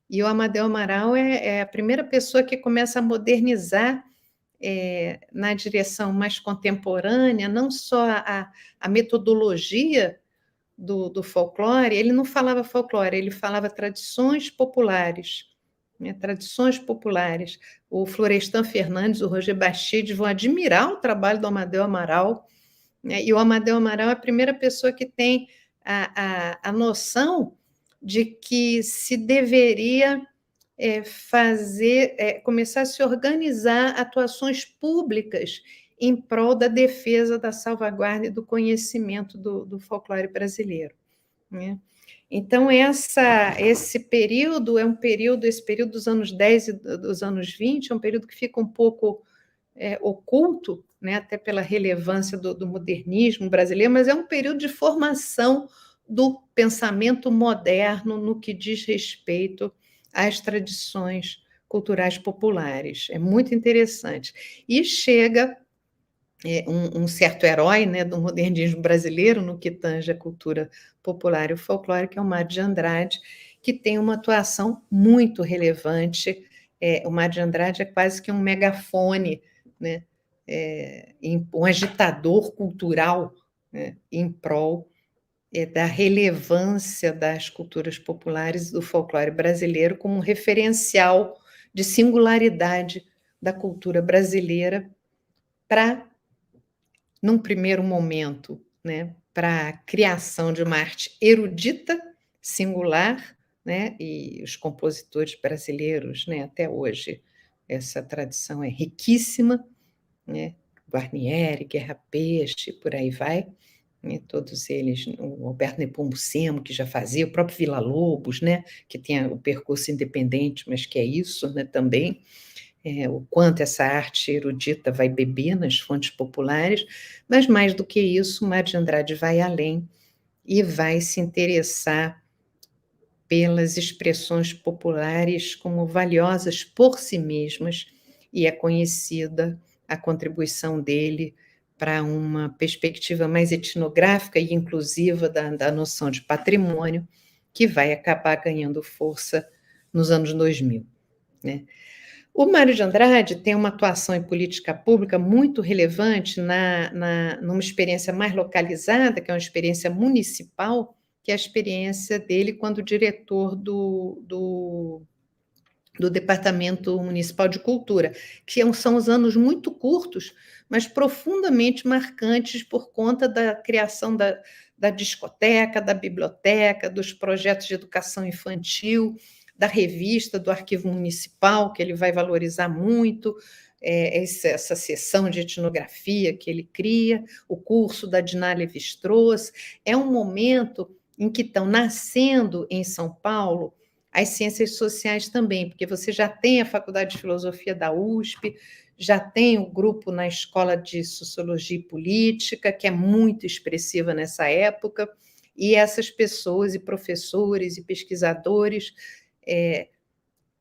e o Amadeu Amaral é a primeira pessoa que começa a modernizar na direção mais contemporânea, não só a metodologia do folclore. Ele não falava folclore, ele falava tradições populares, né? Tradições populares. O Florestan Fernandes, o Roger Bastides vão admirar o trabalho do Amadeu Amaral, né? E o Amadeu Amaral é a primeira pessoa que tem a noção de que se deveria começar a se organizar atuações públicas em prol da defesa, da salvaguarda e do conhecimento do folclore brasileiro, né? Então, esse período esse período dos anos 10 e dos anos 20, é um período que fica um pouco oculto, né, até pela relevância do modernismo brasileiro, mas é um período de formação do pensamento moderno no que diz respeito às tradições culturais populares. É muito interessante. E chega um certo herói, né, do modernismo brasileiro, no que tange a cultura popular e o folclore, que é o Mário de Andrade, que tem uma atuação muito relevante. O Mário de Andrade é quase que um megafone, né, um agitador cultural, né, em prol da relevância das culturas populares do folclore brasileiro como um referencial de singularidade da cultura brasileira para, num primeiro momento, né, para a criação de uma arte erudita, singular, né, e os compositores brasileiros, né, até hoje, essa tradição é riquíssima, né, Guarnieri, Guerra Peixe, por aí vai, né, todos eles, o Alberto Nepomucemo, que já fazia, o próprio Villa-Lobos, né, que tem o percurso independente, mas que é isso, né, também, o quanto essa arte erudita vai beber nas fontes populares, mas mais do que isso, Mário de Andrade vai além e vai se interessar pelas expressões populares como valiosas por si mesmas, e é conhecida a contribuição dele para uma perspectiva mais etnográfica e inclusiva da noção de patrimônio, que vai acabar ganhando força nos anos 2000, né? O Mário de Andrade tem uma atuação em política pública muito relevante numa experiência mais localizada, que é uma experiência municipal, que é a experiência dele quando diretor do Departamento Municipal de Cultura, que são os anos muito curtos, mas profundamente marcantes por conta da criação da discoteca, da biblioteca, dos projetos de educação infantil, da revista, do arquivo municipal, que ele vai valorizar muito, essa sessão de etnografia que ele cria, o curso da Dinah Lévi-Strauss. É um momento em que estão nascendo em São Paulo as ciências sociais também, porque você já tem a Faculdade de Filosofia da USP, já tem o grupo na Escola de Sociologia e Política, que é muito expressiva nessa época, e essas pessoas, e professores, e pesquisadores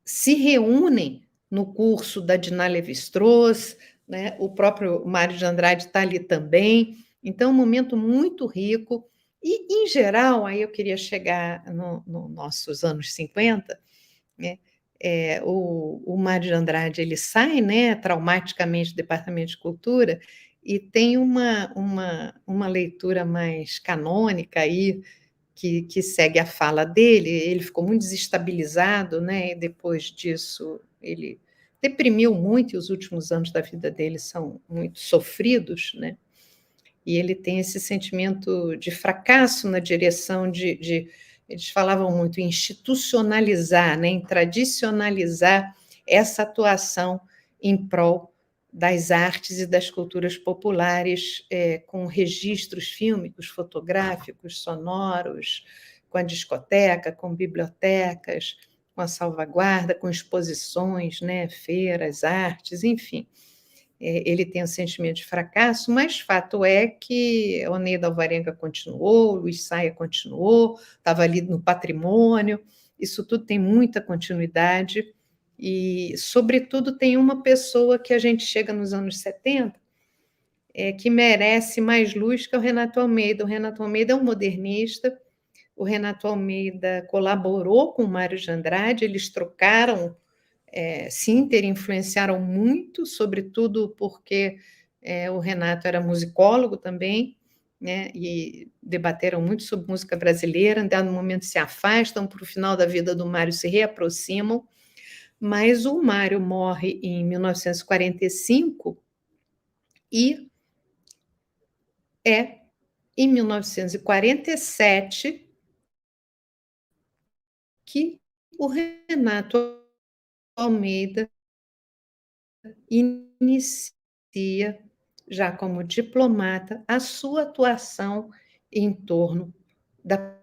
se reúnem no curso da Dinah Lévi-Strauss, né? O próprio Mário de Andrade está ali também, então é um momento muito rico, e, em geral, aí eu queria chegar nos nossos anos 50, né? O Mário de Andrade ele sai, né, traumaticamente do Departamento de Cultura, e tem uma leitura mais canônica aí, que segue a fala dele. Ele ficou muito desestabilizado, né, e depois disso ele deprimiu muito, e os últimos anos da vida dele são muito sofridos, né? E ele tem esse sentimento de fracasso na direção eles falavam muito em institucionalizar, né, em tradicionalizar essa atuação em prol das artes e das culturas populares, com registros fílmicos, fotográficos, sonoros, com a discoteca, com bibliotecas, com a salvaguarda, com exposições, né, feiras, artes, enfim. Ele tem um sentimento de fracasso, mas fato é que Oneida Alvarenga continuou, Luiz Saia continuou, estava ali no patrimônio, isso tudo tem muita continuidade, e, sobretudo, tem uma pessoa que a gente chega nos anos 70, que merece mais luz, que é o Renato Almeida. O Renato Almeida é um modernista, o Renato Almeida colaborou com o Mário de Andrade, eles trocaram, se interinfluenciaram muito, sobretudo porque o Renato era musicólogo também, né, e debateram muito sobre música brasileira. Em dado momento se afastam, para o final da vida do Mário se reaproximam, mas o Mário morre em 1945 e é em 1947 que o Renato Almeida inicia, já como diplomata, a sua atuação em torno da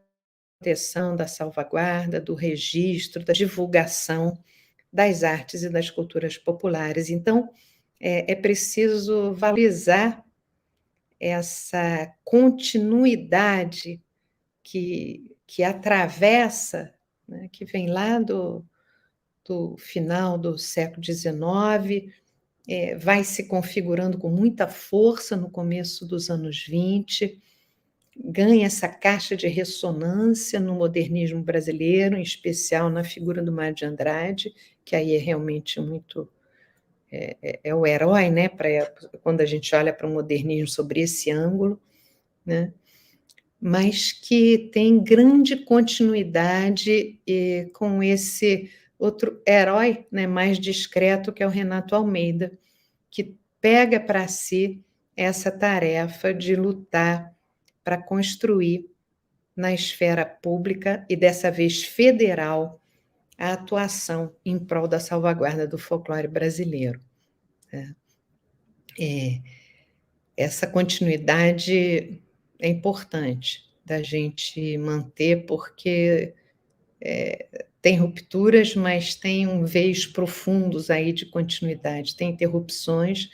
proteção, da salvaguarda, do registro, da divulgação das artes e das culturas populares. Então, é preciso valorizar essa continuidade que atravessa, né, que vem lá do final do século XIX, vai se configurando com muita força no começo dos anos 20, ganha essa caixa de ressonância no modernismo brasileiro, em especial na figura do Mário de Andrade, que aí é realmente muito... é o herói, né, quando a gente olha para o modernismo sobre esse ângulo, né, mas que tem grande continuidade com esse outro herói, né, mais discreto, que é o Renato Almeida, que pega para si essa tarefa de lutar para construir na esfera pública, e dessa vez federal, a atuação em prol da salvaguarda do folclore brasileiro. Essa continuidade é importante da gente manter, porque tem rupturas, mas tem veios profundos aí de continuidade, tem interrupções,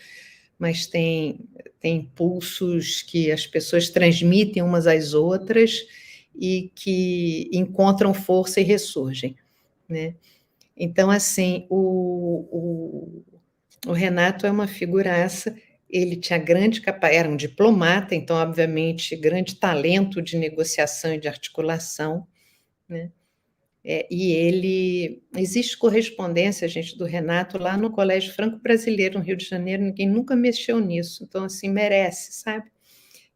mas tem impulsos que as pessoas transmitem umas às outras e que encontram força e ressurgem, né? Então, assim, o Renato é uma figuraça. Ele tinha grande capacidade, era um diplomata, então, obviamente, grande talento de negociação e de articulação, né? E existe correspondência, gente, do Renato lá no Colégio Franco-Brasileiro, no Rio de Janeiro, ninguém nunca mexeu nisso, então, assim, merece, sabe?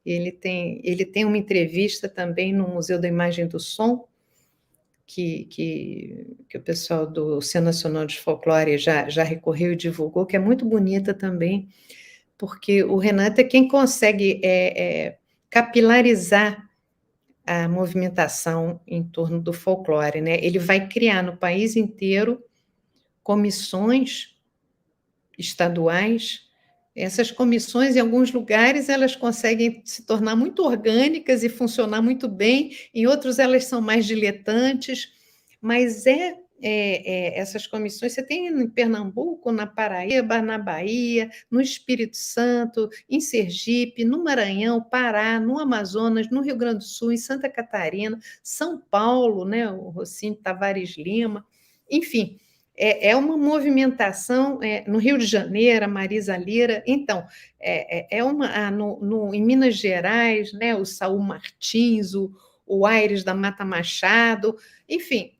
Ele tem uma entrevista também no Museu da Imagem e do Som, que o pessoal do Centro Nacional de Folclore já recorreu e divulgou, que é muito bonita também, porque o Renato é quem consegue capilarizar a movimentação em torno do folclore, né? Ele vai criar no país inteiro comissões estaduais. Essas comissões, em alguns lugares, elas conseguem se tornar muito orgânicas e funcionar muito bem, em outros elas são mais diletantes, mas essas comissões você tem em Pernambuco, na Paraíba, na Bahia, no Espírito Santo, em Sergipe, no Maranhão, Pará, no Amazonas, no Rio Grande do Sul, em Santa Catarina, São Paulo, né, o Rossini Tavares Lima, enfim, é uma movimentação no Rio de Janeiro, a Marisa Lira. Então, em Minas Gerais, né, o Saul Martins, o Aires da Mata Machado, enfim,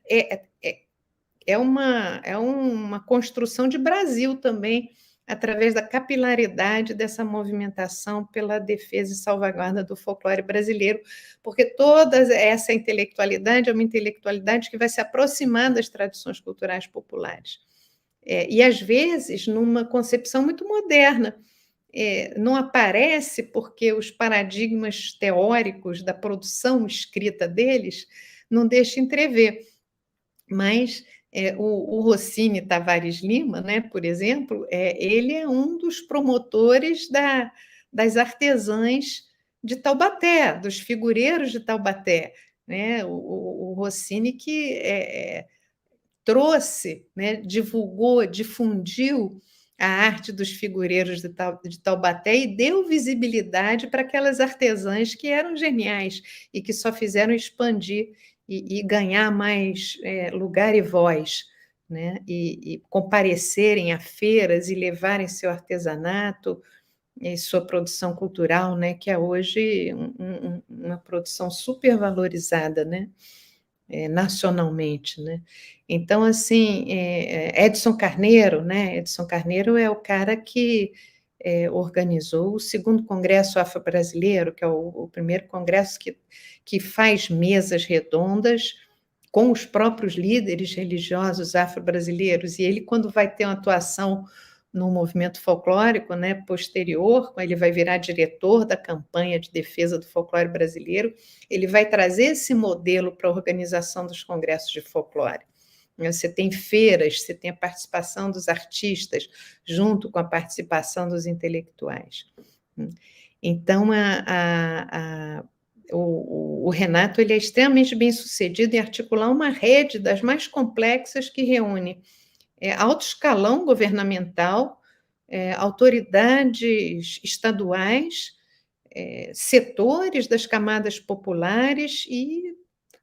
é uma construção de Brasil também, através da capilaridade dessa movimentação pela defesa e salvaguarda do folclore brasileiro, porque toda essa intelectualidade é uma intelectualidade que vai se aproximar das tradições culturais populares. E, às vezes, numa concepção muito moderna. Não aparece porque os paradigmas teóricos da produção escrita deles não deixam entrever, mas o Rossini Tavares Lima, né, por exemplo, ele é um dos promotores das artesãs de Taubaté, dos figureiros de Taubaté, né? O Rossini que trouxe, né, divulgou, difundiu a arte dos figureiros de Taubaté e deu visibilidade para aquelas artesãs que eram geniais e que só fizeram expandir e ganhar mais lugar e voz, né? E comparecerem a feiras e levarem seu artesanato e sua produção cultural, né? Que é hoje uma produção super valorizada, né? Nacionalmente, né? Então, assim, Edson Carneiro, né? Edson Carneiro é o cara que organizou o segundo Congresso Afro-Brasileiro, que é o primeiro congresso que faz mesas redondas com os próprios líderes religiosos afro-brasileiros, e ele, quando vai ter uma atuação no movimento folclórico, né, posterior, ele vai virar diretor da campanha de defesa do folclore brasileiro, ele vai trazer esse modelo para a organização dos congressos de folclore. Você tem feiras, você tem a participação dos artistas, junto com a participação dos intelectuais. Então, o Renato ele é extremamente bem-sucedido em articular uma rede das mais complexas que reúne alto escalão governamental, autoridades estaduais, setores das camadas populares e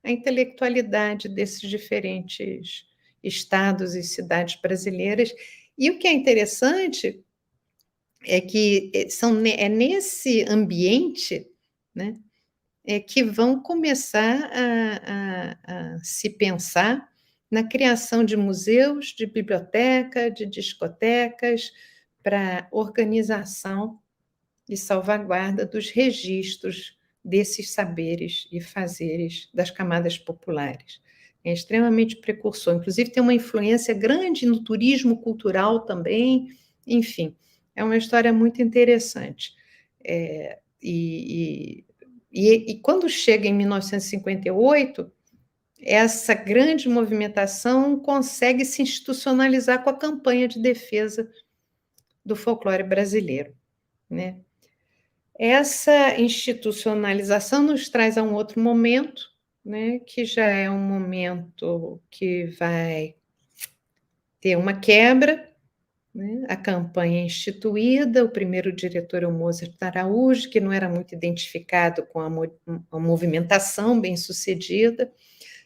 a intelectualidade desses diferentes estados e cidades brasileiras. E o que é interessante é que é nesse ambiente, né, que vão começar a se pensar na criação de museus, de biblioteca, de discotecas, para organização e salvaguarda dos registros desses saberes e fazeres das camadas populares. É extremamente precursor, inclusive tem uma influência grande no turismo cultural também, enfim, é uma história muito interessante. E quando chega em 1958, essa grande movimentação consegue se institucionalizar com a campanha de defesa do folclore brasileiro, né? Essa institucionalização nos traz a um outro momento, né, que já é um momento que vai ter uma quebra, né? A campanha é instituída, o primeiro diretor é o Mozart Araújo, que não era muito identificado com a movimentação bem-sucedida.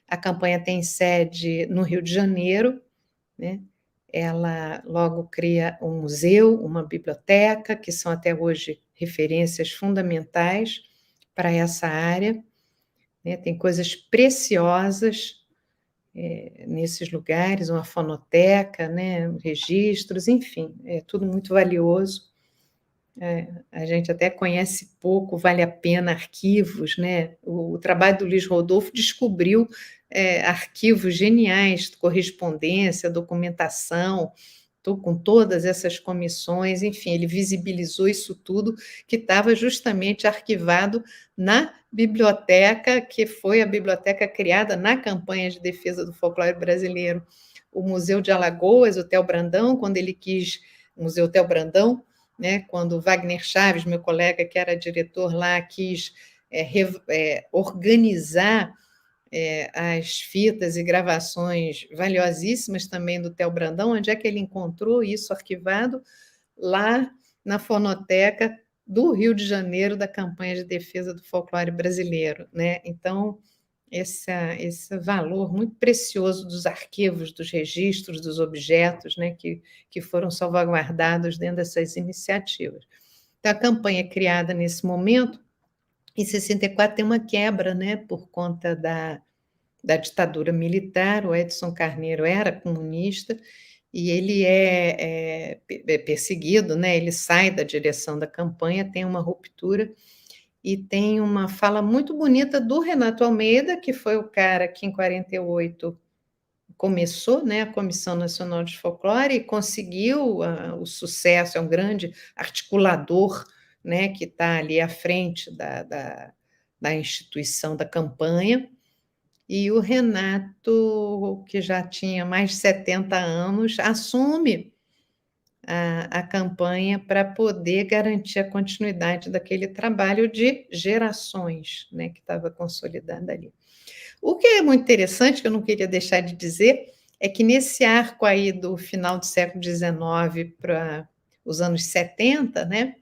A campanha tem sede no Rio de Janeiro, né? Ela logo cria um museu, uma biblioteca, que são até hoje referências fundamentais para essa área, né? Tem coisas preciosas nesses lugares, uma fonoteca, né? Registros, enfim, é tudo muito valioso. A gente até conhece pouco, vale a pena, arquivos, né? O trabalho do Luiz Rodolfo descobriu arquivos geniais, correspondência, documentação, com todas essas comissões, enfim, ele visibilizou isso tudo que estava justamente arquivado na biblioteca, que foi a biblioteca criada na campanha de defesa do folclore brasileiro. O Museu de Alagoas, o Theo Brandão, quando ele quis, o Museu Theo Brandão, né, quando Wagner Chaves, meu colega que era diretor lá, quis organizar as fitas e gravações valiosíssimas também do Theo Brandão, onde é que ele encontrou isso arquivado? Lá na fonoteca do Rio de Janeiro, da campanha de defesa do folclore brasileiro, né? Então, esse valor muito precioso dos arquivos, dos registros, dos objetos, né, que foram salvaguardados dentro dessas iniciativas. Então, a campanha é criada nesse momento. Em 64 tem uma quebra, né, por conta da ditadura militar. O Edson Carneiro era comunista e ele é perseguido, né, ele sai da direção da campanha, tem uma ruptura e tem uma fala muito bonita do Renato Almeida, que foi o cara que em 48 começou, né, a Comissão Nacional de Folclore e conseguiu o sucesso, é um grande articulador, né, que está ali à frente da instituição da campanha, e o Renato, que já tinha mais de 70 anos, assume a campanha para poder garantir a continuidade daquele trabalho de gerações, né, que estava consolidado ali. O que é muito interessante, que eu não queria deixar de dizer, é que nesse arco aí do final do século XIX para os anos 70, né,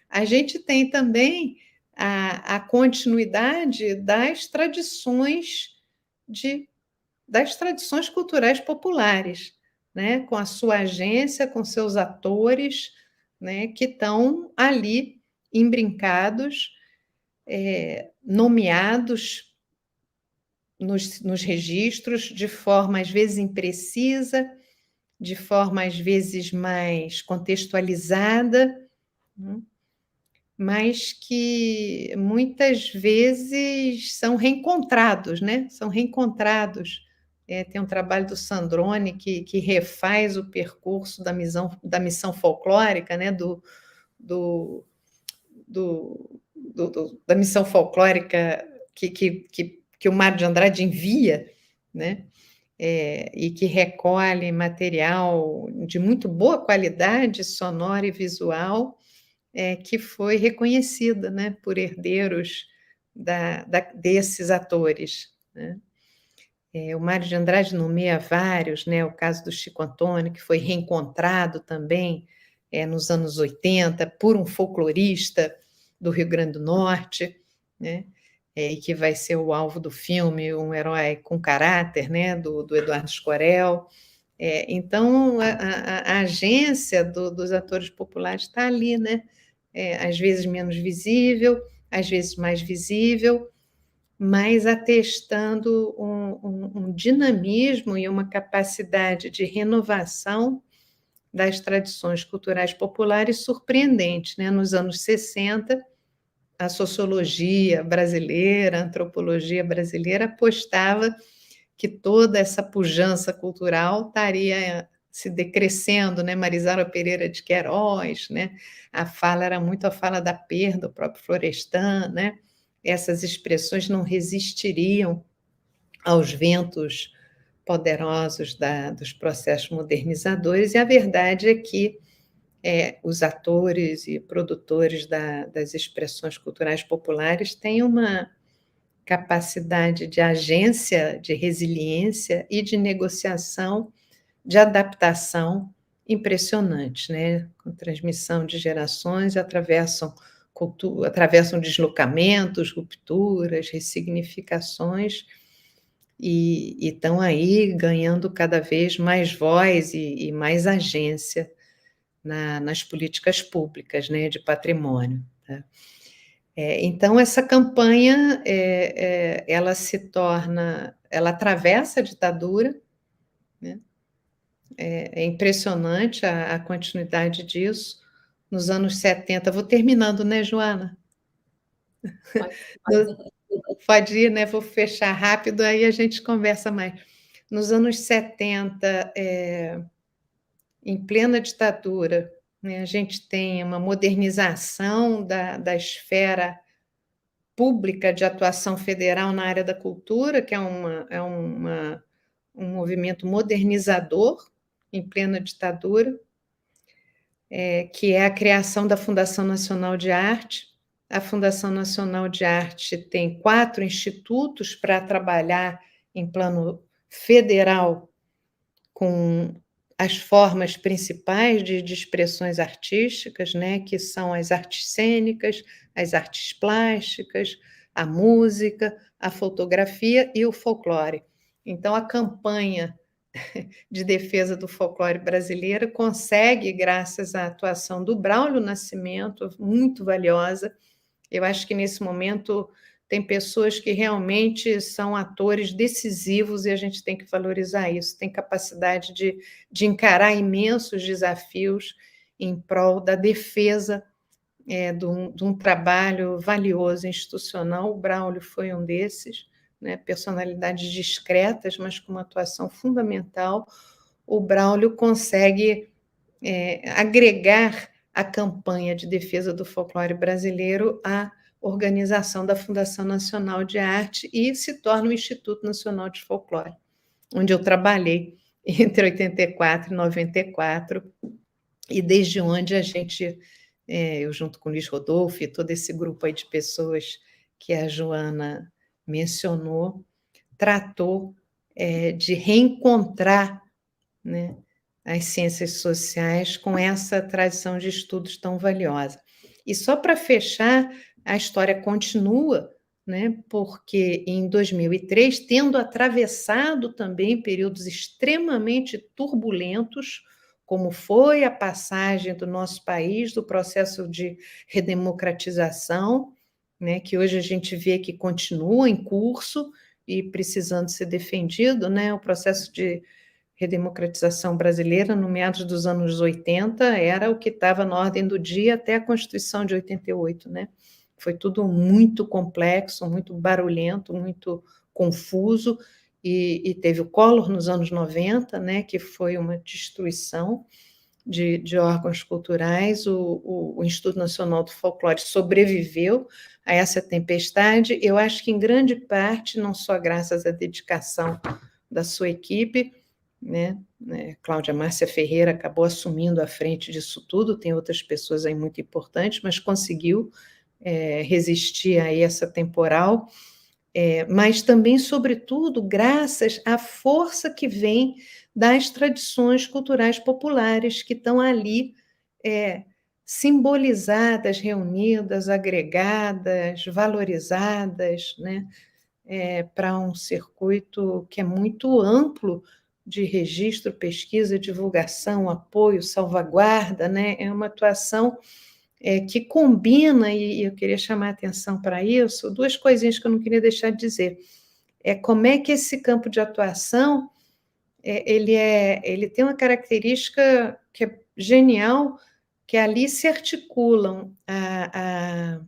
a gente tem também a continuidade das tradições culturais populares, né, com a sua agência, com seus atores, né, que estão ali embrincados, nomeados nos registros de forma às vezes imprecisa, de forma às vezes mais contextualizada, né, mas que muitas vezes são reencontrados, né? São reencontrados. Tem um trabalho do Sandrone que refaz o percurso da missão folclórica, né? Da missão folclórica que o Mário de Andrade envia, né? E que recolhe material de muito boa qualidade sonora e visual, que foi reconhecida, né, por herdeiros desses atores, né? O Mário de Andrade nomeia vários, né, o caso do Chico Antônio, que foi reencontrado também nos anos 80 por um folclorista do Rio Grande do Norte, né, e que vai ser o alvo do filme, um herói com caráter, né, do Eduardo Escorel. Então, a agência dos atores populares está ali, né? Às vezes menos visível, às vezes mais visível, mas atestando um dinamismo e uma capacidade de renovação das tradições culturais populares surpreendente, né? Nos anos 60, a sociologia brasileira, a antropologia brasileira apostava que toda essa pujança cultural estaria se decrescendo, né? Marisara Pereira de Queiroz, né? A fala era muito a fala da perda, o próprio Florestan, né? Essas expressões não resistiriam aos ventos poderosos dos processos modernizadores, e a verdade é que os atores e produtores das expressões culturais populares têm uma capacidade de agência, de resiliência e de negociação, de adaptação impressionante, né? Com transmissão de gerações, atravessam deslocamentos, rupturas, ressignificações, e estão aí ganhando cada vez mais voz e mais agência nas políticas públicas, né, de patrimônio, tá? Então, essa campanha, ela atravessa a ditadura, né? É impressionante a continuidade disso. Nos anos 70, vou terminando, né, Joana? Pode ir, né? Vou fechar rápido, aí a gente conversa mais. Nos anos 70, em plena ditadura, né, a gente tem uma modernização da esfera pública de atuação federal na área da cultura, que um movimento modernizador em plena ditadura, que é a criação da Fundação Nacional de Arte. A Fundação Nacional de Arte tem 4 institutos para trabalhar em plano federal com as formas principais de expressões artísticas, né, que são as artes cênicas, as artes plásticas, a música, a fotografia e o folclore. Então, a campanha de defesa do folclore brasileiro consegue, graças à atuação do Braulio Nascimento, muito valiosa. Eu acho que, nesse momento, tem pessoas que realmente são atores decisivos e a gente tem que valorizar isso, tem capacidade de encarar imensos desafios em prol da defesa de um trabalho valioso institucional. O Braulio foi um desses, né? Personalidades discretas, mas com uma atuação fundamental. O Braulio consegue agregar a campanha de defesa do folclore brasileiro à organização da Fundação Nacional de Arte e se torna o Instituto Nacional de Folclore, onde eu trabalhei entre 84 e 94, e desde onde a gente, eu junto com o Luiz Rodolfo e todo esse grupo aí de pessoas que a Joana mencionou, tratou de reencontrar, né, as ciências sociais com essa tradição de estudos tão valiosa. E só para fechar, a história continua, né, porque em 2003, tendo atravessado também períodos extremamente turbulentos, como foi a passagem do nosso país do processo de redemocratização, né, que hoje a gente vê que continua em curso e precisando ser defendido, né, o processo de redemocratização brasileira, no meados dos anos 80, era o que estava na ordem do dia até a Constituição de 88, né? Foi tudo muito complexo, muito barulhento, muito confuso, e teve o Collor nos anos 90, né, que foi uma destruição de órgãos culturais. O Instituto Nacional do Folclore sobreviveu a essa tempestade, eu acho que em grande parte, não só graças à dedicação da sua equipe, né? Cláudia Márcia Ferreira acabou assumindo a frente disso tudo, tem outras pessoas aí muito importantes, mas conseguiu resistir a essa temporal, mas também, sobretudo, graças à força que vem das tradições culturais populares que estão ali simbolizadas, reunidas, agregadas, valorizadas, né? Para um circuito que é muito amplo de registro, pesquisa, divulgação, apoio, salvaguarda, né? É uma atuação que combina, e eu queria chamar a atenção para isso, 2 coisinhas que eu não queria deixar de dizer. Como é que esse campo de atuação ele tem uma característica que é genial, que ali se articulam a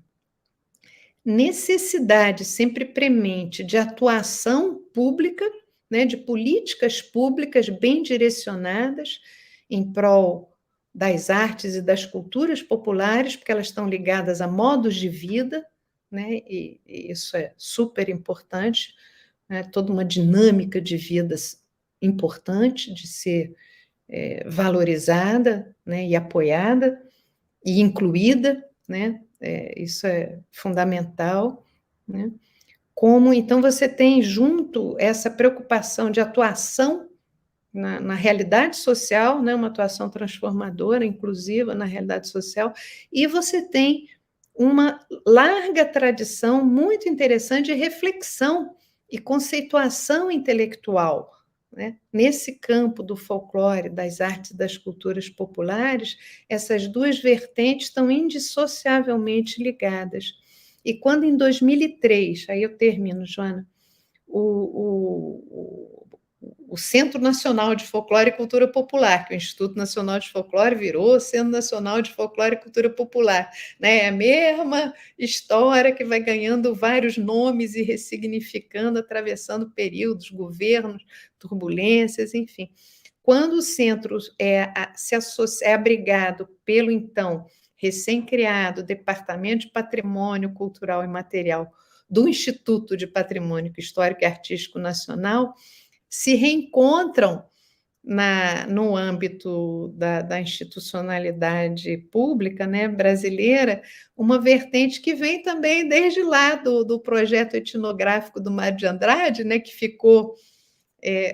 necessidade sempre premente de atuação pública, né, de políticas públicas bem direcionadas em prol das artes e das culturas populares, porque elas estão ligadas a modos de vida, né, e isso é super importante, né, toda uma dinâmica de vidas importante de ser valorizada, né, e apoiada e incluída, né, isso é fundamental, né? Como, então, você tem junto essa preocupação de atuação na realidade social, né, uma atuação transformadora, inclusiva na realidade social, e você tem uma larga tradição muito interessante de reflexão e conceituação intelectual, né? Nesse campo do folclore, das artes e das culturas populares, essas 2 vertentes estão indissociavelmente ligadas. E quando, em 2003, aí eu termino, Joana, o Centro Nacional de Folclore e Cultura Popular, que o Instituto Nacional de Folclore virou o Centro Nacional de Folclore e Cultura Popular, né? É a mesma história que vai ganhando vários nomes e ressignificando, atravessando períodos, governos, turbulências, enfim. quando o centro é abrigado pelo, então, recém-criado Departamento de Patrimônio Cultural e Material do Instituto de Patrimônio Histórico e Artístico Nacional, se reencontram no âmbito da institucionalidade pública, né, brasileira, uma vertente que vem também desde lá do projeto etnográfico do Mário de Andrade, né, que ficou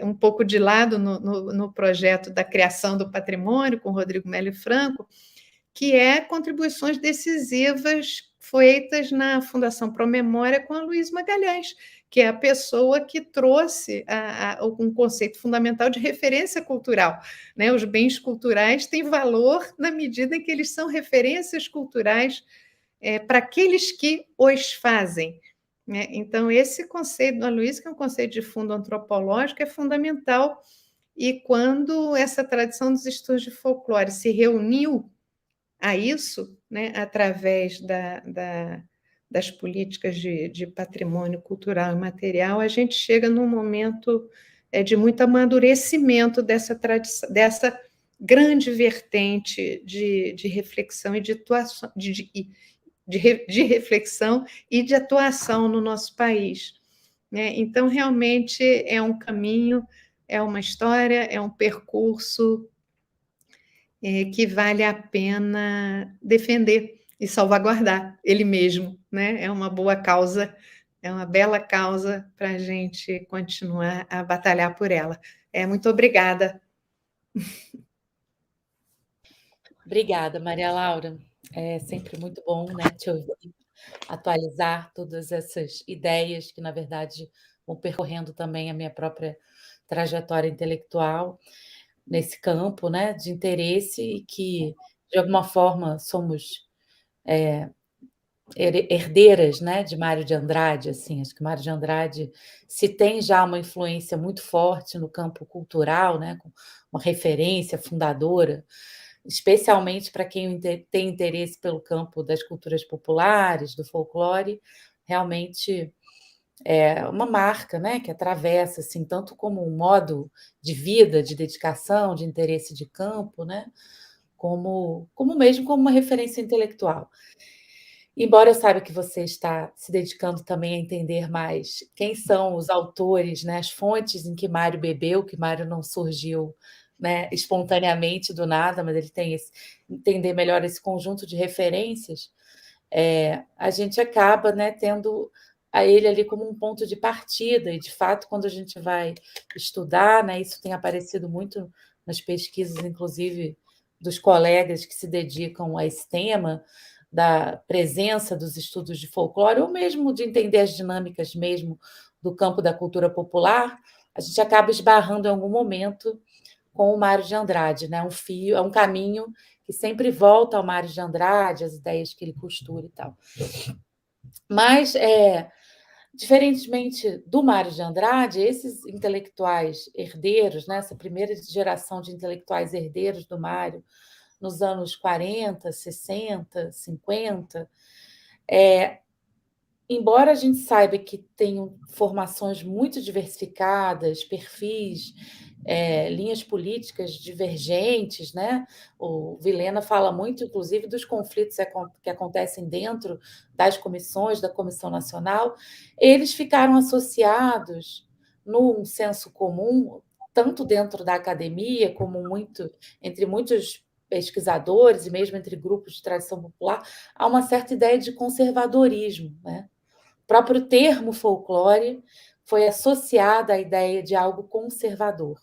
um pouco de lado no projeto da criação do patrimônio, com Rodrigo Melo Franco, que é contribuições decisivas feitas na Fundação Promemória com a Luiz Magalhães, que é a pessoa que trouxe um conceito fundamental de referência cultural, né? Os bens culturais têm valor na medida em que eles são referências culturais para aqueles que os fazem, né? Então, esse conceito da Luiz, que é um conceito de fundo antropológico, é fundamental, e quando essa tradição dos estudos de folclore se reuniu a isso, né, através das políticas de patrimônio cultural e material, a gente chega num momento de muito amadurecimento dessa tradição, dessa grande vertente de reflexão e de atuação, de reflexão e de atuação no nosso país, né? Então, realmente é um caminho, é uma história, é um percurso que vale a pena defender e salvaguardar ele mesmo, né? É uma boa causa, é uma bela causa para a gente continuar a batalhar por ela. Muito obrigada. Obrigada, Maria Laura. É sempre muito bom, né, te ouvir atualizar todas essas ideias que, na verdade, vão percorrendo também a minha própria trajetória intelectual nesse campo, né, de interesse, e que, de alguma forma, somos herdeiras, né, de Mário de Andrade. Assim, acho que Mário de Andrade, se tem já uma influência muito forte no campo cultural, né, com uma referência fundadora, especialmente para quem tem interesse pelo campo das culturas populares, do folclore, realmente é uma marca, né, que atravessa, assim, tanto como um modo de vida, de dedicação, de interesse de campo, né, como mesmo como uma referência intelectual. Embora eu saiba que você está se dedicando também a entender mais quem são os autores, né, as fontes em que Mário bebeu, que Mário não surgiu, né, espontaneamente do nada, mas ele tem entender melhor esse conjunto de referências, a gente acaba, né, tendo a ele ali como um ponto de partida, e de fato, quando a gente vai estudar, né, isso tem aparecido muito nas pesquisas, inclusive dos colegas que se dedicam a esse tema, da presença dos estudos de folclore, ou mesmo de entender as dinâmicas mesmo do campo da cultura popular, a gente acaba esbarrando em algum momento com o Mário de Andrade, né? É um caminho que sempre volta ao Mário de Andrade, as ideias que ele costura e tal. Mas, diferentemente do Mário de Andrade, esses intelectuais herdeiros, né, essa primeira geração de intelectuais herdeiros do Mário, nos anos 40, 60, 50, embora a gente saiba que tenham formações muito diversificadas, perfis, linhas políticas divergentes, né? O Vilhena fala muito, inclusive, dos conflitos que acontecem dentro das comissões, da Comissão Nacional. Eles ficaram associados num senso comum, tanto dentro da academia, como entre muitos pesquisadores e mesmo entre grupos de tradição popular, há uma certa ideia de conservadorismo, né? O próprio termo folclore foi associado à ideia de algo conservador.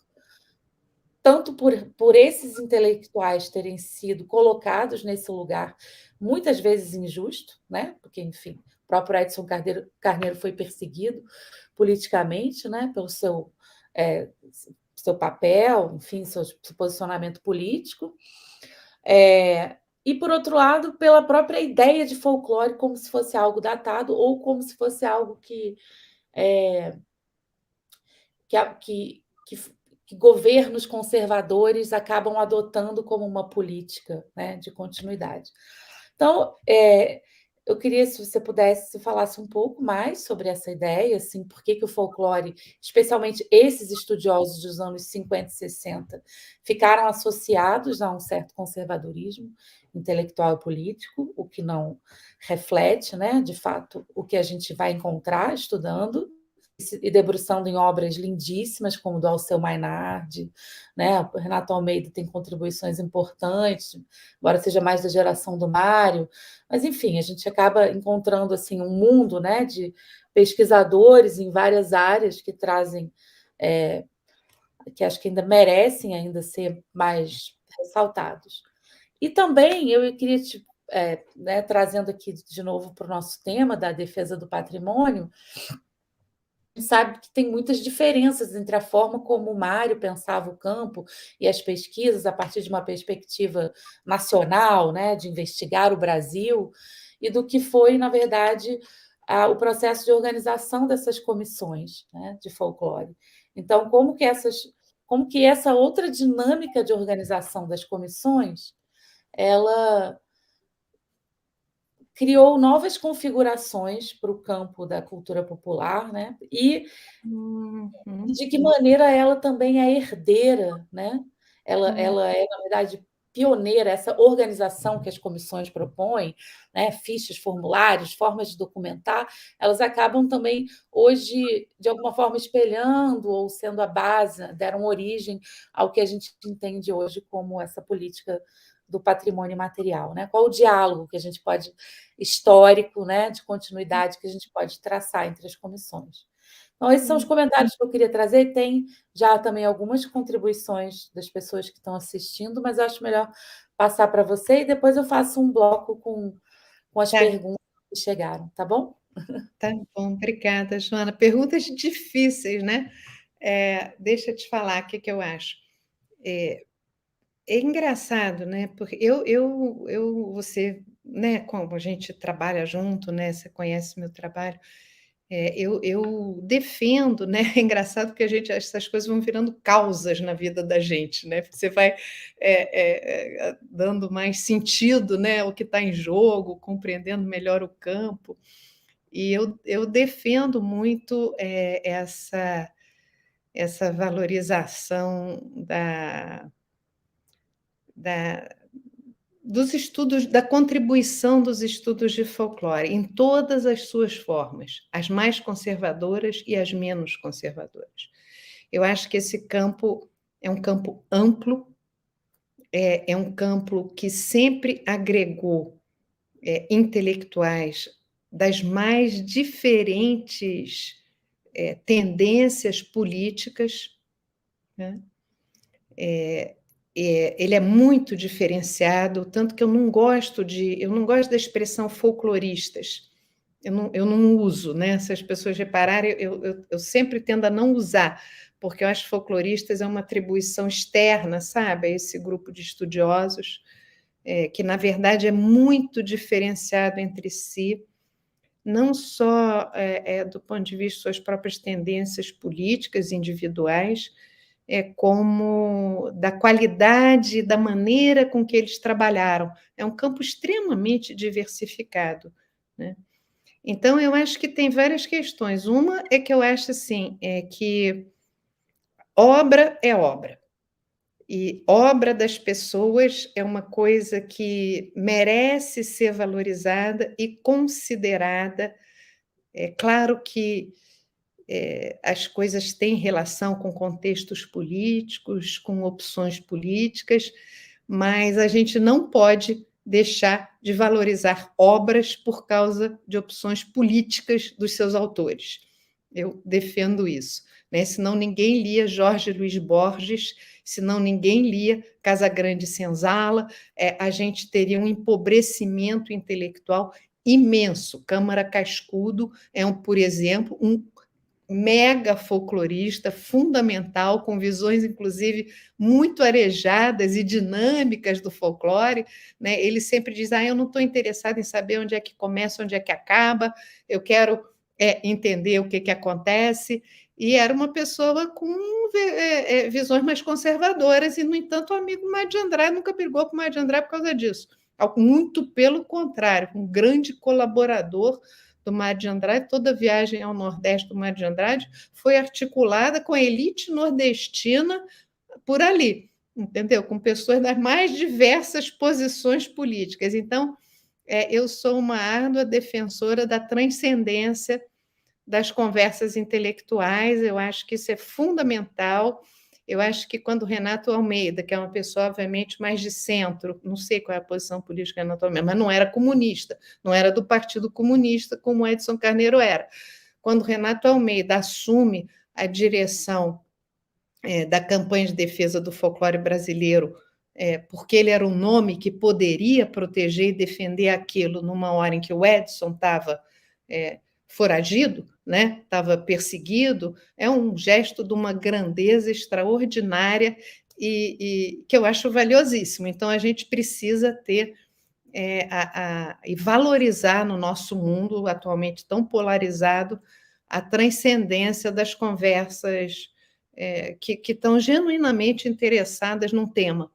Tanto por esses intelectuais terem sido colocados nesse lugar, muitas vezes injusto, né? Porque, enfim, o próprio Edson Carneiro foi perseguido politicamente, né? Pelo seu papel, enfim, seu posicionamento político. E, por outro lado, pela própria ideia de folclore como se fosse algo datado ou como se fosse algo que governos conservadores acabam adotando como uma política, né, de continuidade. Então, eu queria, se você pudesse, se falasse um pouco mais sobre essa ideia, assim, por que o folclore, especialmente esses estudiosos dos anos 50 e 60, ficaram associados a um certo conservadorismo intelectual e político, o que não reflete, né, de fato, o que a gente vai encontrar estudando, e debruçando em obras lindíssimas, como do Alceu Mainardi, né? O Renato Almeida tem contribuições importantes, embora seja mais da geração do Mário, mas, enfim, a gente acaba encontrando assim, um mundo, né, de pesquisadores em várias áreas que trazem, que acho que ainda merecem ainda ser mais ressaltados. E também eu queria né, trazendo aqui de novo para o nosso tema da defesa do patrimônio, sabe que tem muitas diferenças entre a forma como o Mário pensava o campo e as pesquisas a partir de uma perspectiva nacional, né, de investigar o Brasil, e do que foi, na verdade, o processo de organização dessas comissões, né, de folclore. Então, como que essa outra dinâmica de organização das comissões, ela criou novas configurações para o campo da cultura popular, né? E de que maneira ela também é herdeira, né? Ela é, na verdade, pioneira, essa organização que as comissões propõem, né? Fichas, formulários, formas de documentar, elas acabam também, hoje, de alguma forma, espelhando ou sendo a base, deram origem ao que a gente entende hoje como essa política do patrimônio material, né? Qual o diálogo que a gente pode, histórico, né, de continuidade que a gente pode traçar entre as comissões. Então, esses são os comentários que eu queria trazer. Tem já também algumas contribuições das pessoas que estão assistindo, mas eu acho melhor passar para você e depois eu faço um bloco com as perguntas que chegaram, tá bom? Tá bom, obrigada, Joana. Perguntas difíceis, né? Deixa eu te falar o que eu acho. É engraçado, né? Porque você, né? Como a gente trabalha junto, né? Você conhece meu trabalho. Eu defendo, né? É engraçado que essas coisas vão virando causas na vida da gente, né? Porque você vai dando mais sentido, né? O que está em jogo, compreendendo melhor o campo. E eu defendo muito essa valorização dos estudos, da contribuição dos estudos de folclore, em todas as suas formas, as mais conservadoras e as menos conservadoras. Eu acho que esse campo é um campo amplo, é um campo que sempre agregou intelectuais das mais diferentes tendências políticas, né? Ele é muito diferenciado, tanto que eu não gosto da expressão folcloristas. Eu não uso, né? Se as pessoas repararem, eu sempre tendo a não usar, porque eu acho que folcloristas é uma atribuição externa, sabe, a esse grupo de estudiosos, que, na verdade, é muito diferenciado entre si, não só do ponto de vista de suas próprias tendências políticas individuais, como da qualidade, da maneira com que eles trabalharam. É um campo extremamente diversificado, né? Então, eu acho que tem várias questões. Uma é que eu acho assim, que obra é obra. E obra das pessoas é uma coisa que merece ser valorizada e considerada. É claro que as coisas têm relação com contextos políticos, com opções políticas, mas a gente não pode deixar de valorizar obras por causa de opções políticas dos seus autores. Eu defendo isso, né? Senão ninguém lia Jorge Luiz Borges, senão ninguém lia Casagrande e Senzala, a gente teria um empobrecimento intelectual imenso. Câmara Cascudo por exemplo, um mega folclorista fundamental, com visões, inclusive, muito arejadas e dinâmicas do folclore, né? Ele sempre diz, eu não estou interessado em saber onde é que começa, onde é que acaba, eu quero entender o que acontece, e era uma pessoa com visões mais conservadoras, e, no entanto, o amigo Mário de Andrade nunca brigou com o Mário de Andrade por causa disso, muito pelo contrário, um grande colaborador do Mário de Andrade. Toda a viagem ao Nordeste do Mário de Andrade foi articulada com a elite nordestina por ali, entendeu? Com pessoas das mais diversas posições políticas. Então, eu sou uma árdua defensora da transcendência das conversas intelectuais. Eu acho que isso é fundamental. Eu acho que quando Renato Almeida, que é uma pessoa, obviamente, mais de centro, não sei qual é a posição política do Renato Almeida, mas não era comunista, não era do Partido Comunista, como Edson Carneiro era. Quando Renato Almeida assume a direção da campanha de defesa do folclore brasileiro, porque ele era um nome que poderia proteger e defender aquilo numa hora em que o Edson estava foragido, né? Estava perseguido, é um gesto de uma grandeza extraordinária e que eu acho valiosíssimo. Então, a gente precisa ter e valorizar no nosso mundo atualmente tão polarizado a transcendência das conversas que estão genuinamente interessadas num tema,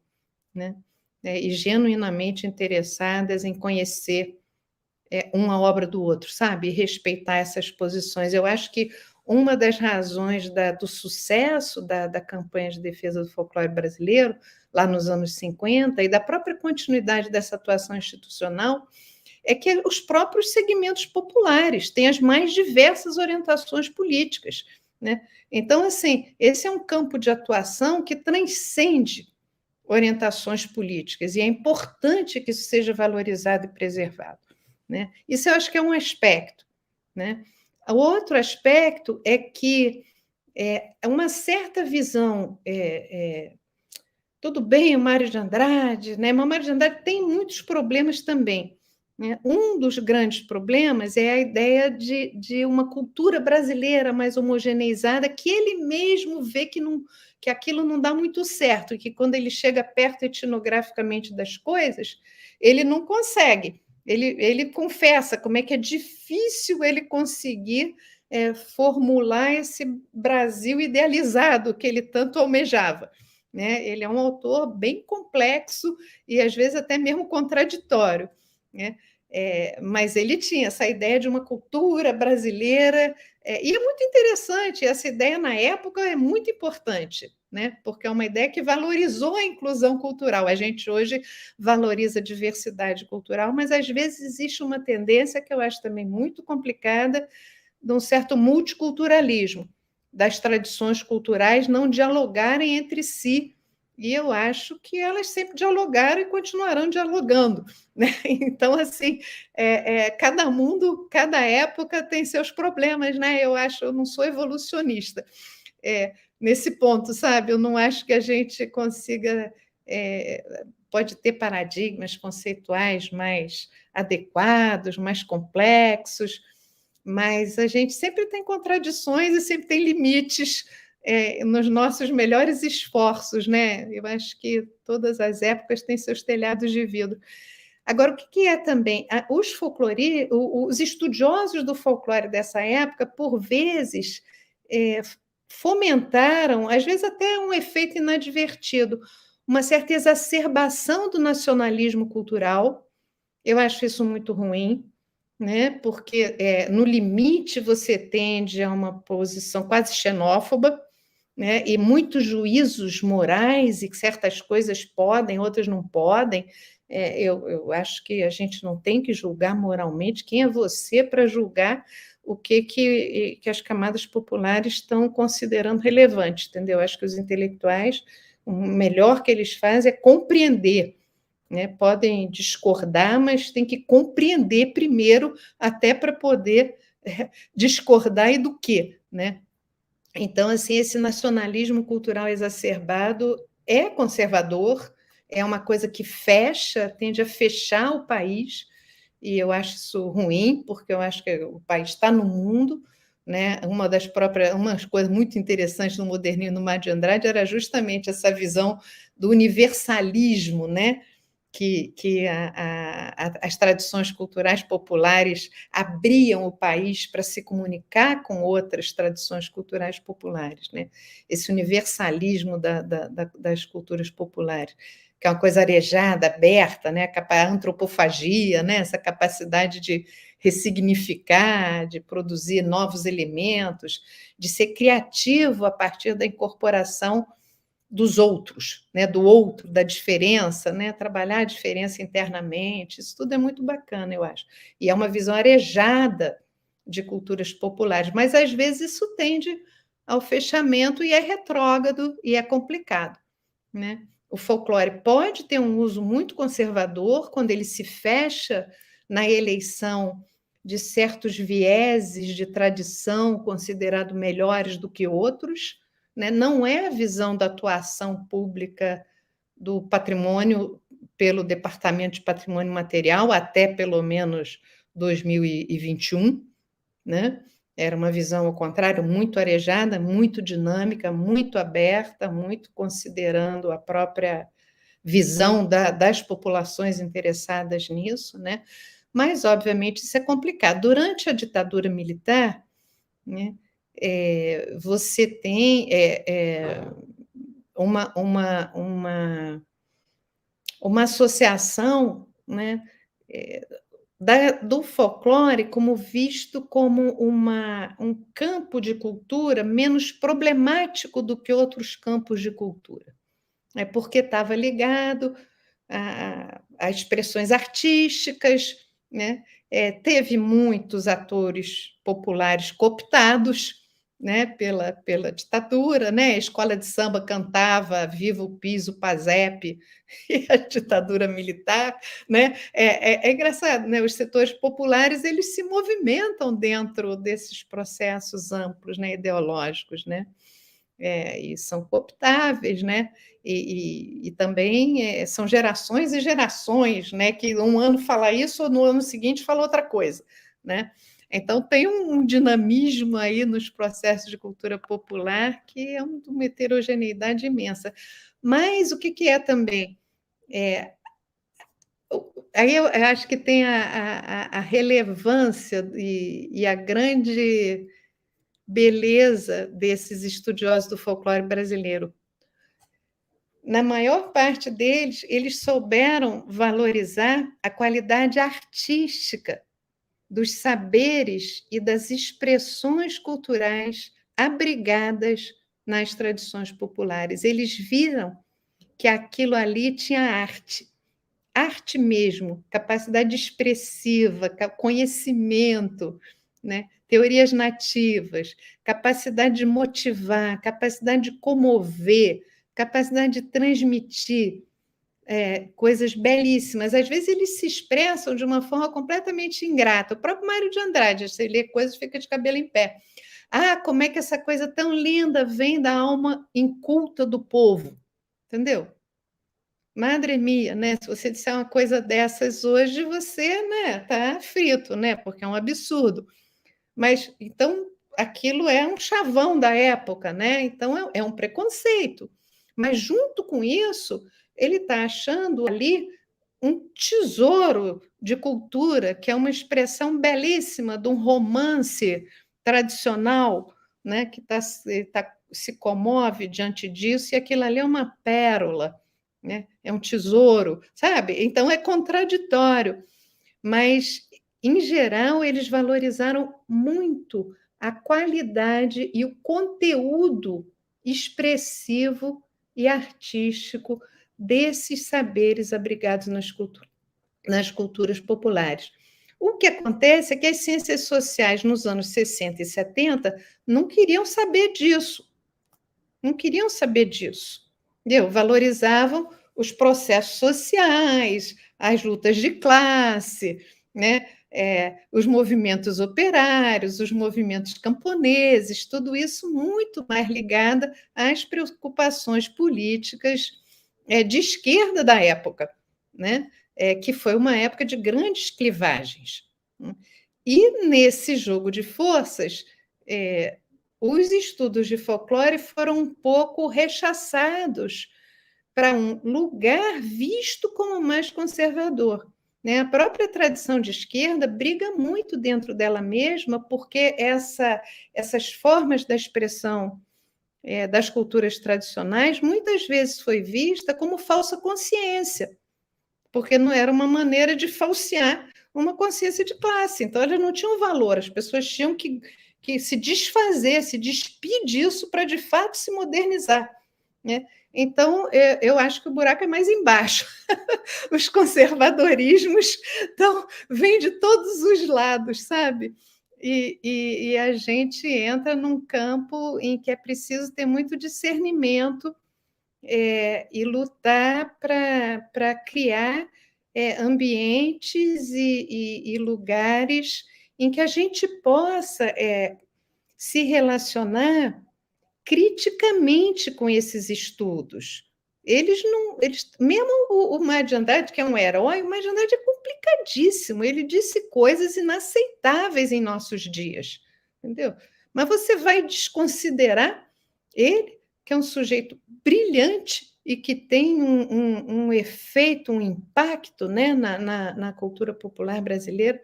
né? E genuinamente interessadas em conhecer uma obra do outro, sabe? E respeitar essas posições. Eu acho que uma das razões do sucesso da campanha de defesa do folclore brasileiro, lá nos anos 50, e da própria continuidade dessa atuação institucional, é que os próprios segmentos populares têm as mais diversas orientações políticas, né? Então, assim, esse é um campo de atuação que transcende orientações políticas, e é importante que isso seja valorizado e preservado, né? Isso eu acho que é um aspecto, né? O outro aspecto é que uma certa visão... tudo bem, o Mário de Andrade, né? Mas o Mário de Andrade tem muitos problemas também, né? Um dos grandes problemas é a ideia de uma cultura brasileira mais homogeneizada, que ele mesmo vê que aquilo não dá muito certo, e que quando ele chega perto etnograficamente das coisas, ele não consegue. Ele confessa como é que é difícil ele conseguir formular esse Brasil idealizado que ele tanto almejava, né? Ele é um autor bem complexo e, às vezes, até mesmo contraditório, né? Mas ele tinha essa ideia de uma cultura brasileira, e é muito interessante, essa ideia na época é muito importante, né? Porque é uma ideia que valorizou a inclusão cultural. A gente hoje valoriza a diversidade cultural, mas às vezes existe uma tendência que eu acho também muito complicada, de um certo multiculturalismo, das tradições culturais não dialogarem entre si, e eu acho que elas sempre dialogaram e continuarão dialogando, né? Então, assim, cada mundo, cada época tem seus problemas, né? Eu não sou evolucionista nesse ponto, sabe? Eu não acho que a gente consiga... pode ter paradigmas conceituais mais adequados, mais complexos, mas a gente sempre tem contradições e sempre tem limites nos nossos melhores esforços, né? Eu acho que todas as épocas têm seus telhados de vidro. Agora, o que é também? Os estudiosos do folclore dessa época, por vezes, fomentaram, às vezes até um efeito inadvertido, uma certa exacerbação do nacionalismo cultural. Eu acho isso muito ruim, né? Porque, no limite, você tende a uma posição quase xenófoba, né? E muitos juízos morais, e que certas coisas podem, outras não podem. Eu acho que a gente não tem que julgar moralmente. Quem é você para julgar o que as camadas populares estão considerando relevante, entendeu? Acho que os intelectuais, o melhor que eles fazem é compreender, né? Podem discordar, mas tem que compreender primeiro, até para poder discordar e do quê, né? Então, assim, esse nacionalismo cultural exacerbado é conservador, é uma coisa que tende a fechar o país, e eu acho isso ruim, porque eu acho que o país está no mundo, né? Umas coisas muito interessantes no modernismo do Mário de Andrade era justamente essa visão do universalismo, né? Que as tradições culturais populares abriam o país para se comunicar com outras tradições culturais populares, né? Esse universalismo das culturas populares. que é uma coisa arejada, aberta, né? A antropofagia, né? Essa capacidade de ressignificar, de produzir novos elementos, de ser criativo a partir da incorporação dos outros, né? Do outro, da diferença, né? Trabalhar a diferença internamente, isso tudo é muito bacana, eu acho. E é uma visão arejada de culturas populares, mas às vezes isso tende ao fechamento e é retrógrado e é complicado, né? O folclore pode ter um uso muito conservador quando ele se fecha na eleição de certos vieses de tradição considerados melhores do que outros, né? Não é a visão da atuação pública do patrimônio pelo Departamento de Patrimônio Material até pelo menos 2021, né? Era uma visão, ao contrário, muito arejada, muito dinâmica, muito aberta, muito considerando a própria visão das populações interessadas nisso, né? Mas, obviamente, isso é complicado. Durante a ditadura militar, né, você tem uma associação, né, do folclore como visto como um campo de cultura menos problemático do que outros campos de cultura. É porque estava ligado a expressões artísticas, né? Teve muitos atores populares cooptados, né, pela ditadura, né? A escola de samba cantava Viva o Piso, Pasep e a ditadura militar, né? É engraçado, né? Os setores populares eles se movimentam dentro desses processos amplos, né, ideológicos, né? E são cooptáveis, né? E também são gerações e gerações, né? Que um ano fala isso, ou no ano seguinte fala outra coisa, né? Então, tem um dinamismo aí nos processos de cultura popular que é uma heterogeneidade imensa. Mas o que é também? Aí eu acho que tem a relevância e a grande beleza desses estudiosos do folclore brasileiro. Na maior parte deles, eles souberam valorizar a qualidade artística dos saberes e das expressões culturais abrigadas nas tradições populares. Eles viram que aquilo ali tinha arte mesmo, capacidade expressiva, conhecimento, né? Teorias nativas, capacidade de motivar, capacidade de comover, capacidade de transmitir coisas belíssimas. Às vezes eles se expressam de uma forma completamente ingrata. O próprio Mário de Andrade, você lê coisas, fica de cabelo em pé. Ah, como é que essa coisa tão linda vem da alma inculta do povo? Entendeu? Madre mia, né? Se você disser uma coisa dessas hoje, você, né, tá frito, né? Porque é um absurdo. Mas então aquilo é um chavão da época, né? Então é um preconceito. Mas junto com isso, ele está achando ali um tesouro de cultura, que é uma expressão belíssima de um romance tradicional, né? Que se comove diante disso, e aquilo ali é uma pérola, né? É um tesouro, sabe? Então é contraditório, mas em geral eles valorizaram muito a qualidade e o conteúdo expressivo e artístico desses saberes abrigados nas culturas populares. O que acontece é que as ciências sociais nos anos 60 e 70 não queriam saber disso. Não queriam saber disso. Entendeu? Valorizavam os processos sociais, as lutas de classe, né? Os movimentos operários, os movimentos camponeses, tudo isso muito mais ligado às preocupações políticas de esquerda da época, né? Que foi uma época de grandes clivagens. E nesse jogo de forças, os estudos de folclore foram um pouco rechaçados para um lugar visto como mais conservador, né? A própria tradição de esquerda briga muito dentro dela mesma, porque essas formas da expressão das culturas tradicionais, muitas vezes foi vista como falsa consciência, porque não era uma maneira de falsear uma consciência de classe. Então, elas não tinham valor, as pessoas tinham que se desfazer, se despir disso para, de fato, se modernizar, né? Então, eu acho que o buraco é mais embaixo. Os conservadorismos vêm de todos os lados, sabe? E a gente entra num campo em que é preciso ter muito discernimento e lutar para criar ambientes e lugares em que a gente possa se relacionar criticamente com esses estudos. Mesmo o Mário de Andrade, que é um herói, o Mário de Andrade é complicadíssimo, ele disse coisas inaceitáveis em nossos dias, entendeu? Mas você vai desconsiderar ele, que é um sujeito brilhante e que tem um efeito, um impacto, né, na cultura popular brasileira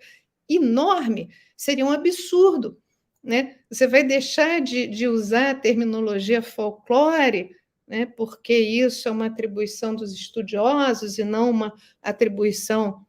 enorme, seria um absurdo, né? Você vai deixar de usar a terminologia folclore, né, porque isso é uma atribuição dos estudiosos e não uma atribuição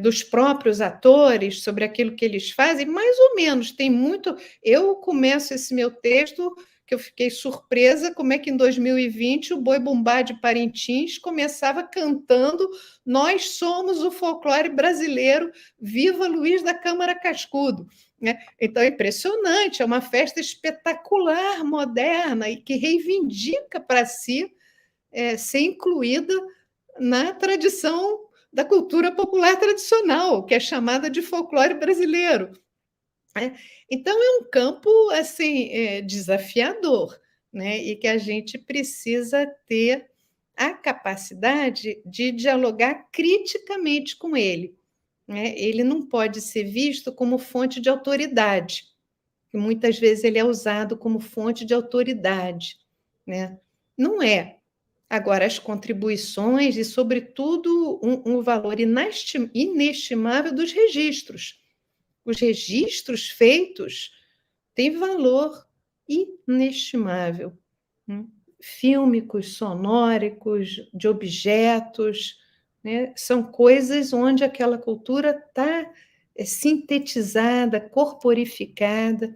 dos próprios atores sobre aquilo que eles fazem, mais ou menos, tem muito... Eu começo esse meu texto, que eu fiquei surpresa, como é que em 2020 o Boi Bumbá de Parintins começava cantando "Nós somos o folclore brasileiro, viva Luiz da Câmara Cascudo", né? Então é impressionante, é uma festa espetacular, moderna, e que reivindica para si ser incluída na tradição da cultura popular tradicional, que é chamada de folclore brasileiro. Então, é um campo assim desafiador, né? E que a gente precisa ter a capacidade de dialogar criticamente com ele, né? Ele não pode ser visto como fonte de autoridade, que muitas vezes ele é usado como fonte de autoridade, né? Não é. Agora, as contribuições e, sobretudo, um valor inestimável dos registros. Os registros feitos têm valor inestimável, né? Fílmicos, sonóricos, de objetos, né? São coisas onde aquela cultura está sintetizada, corporificada,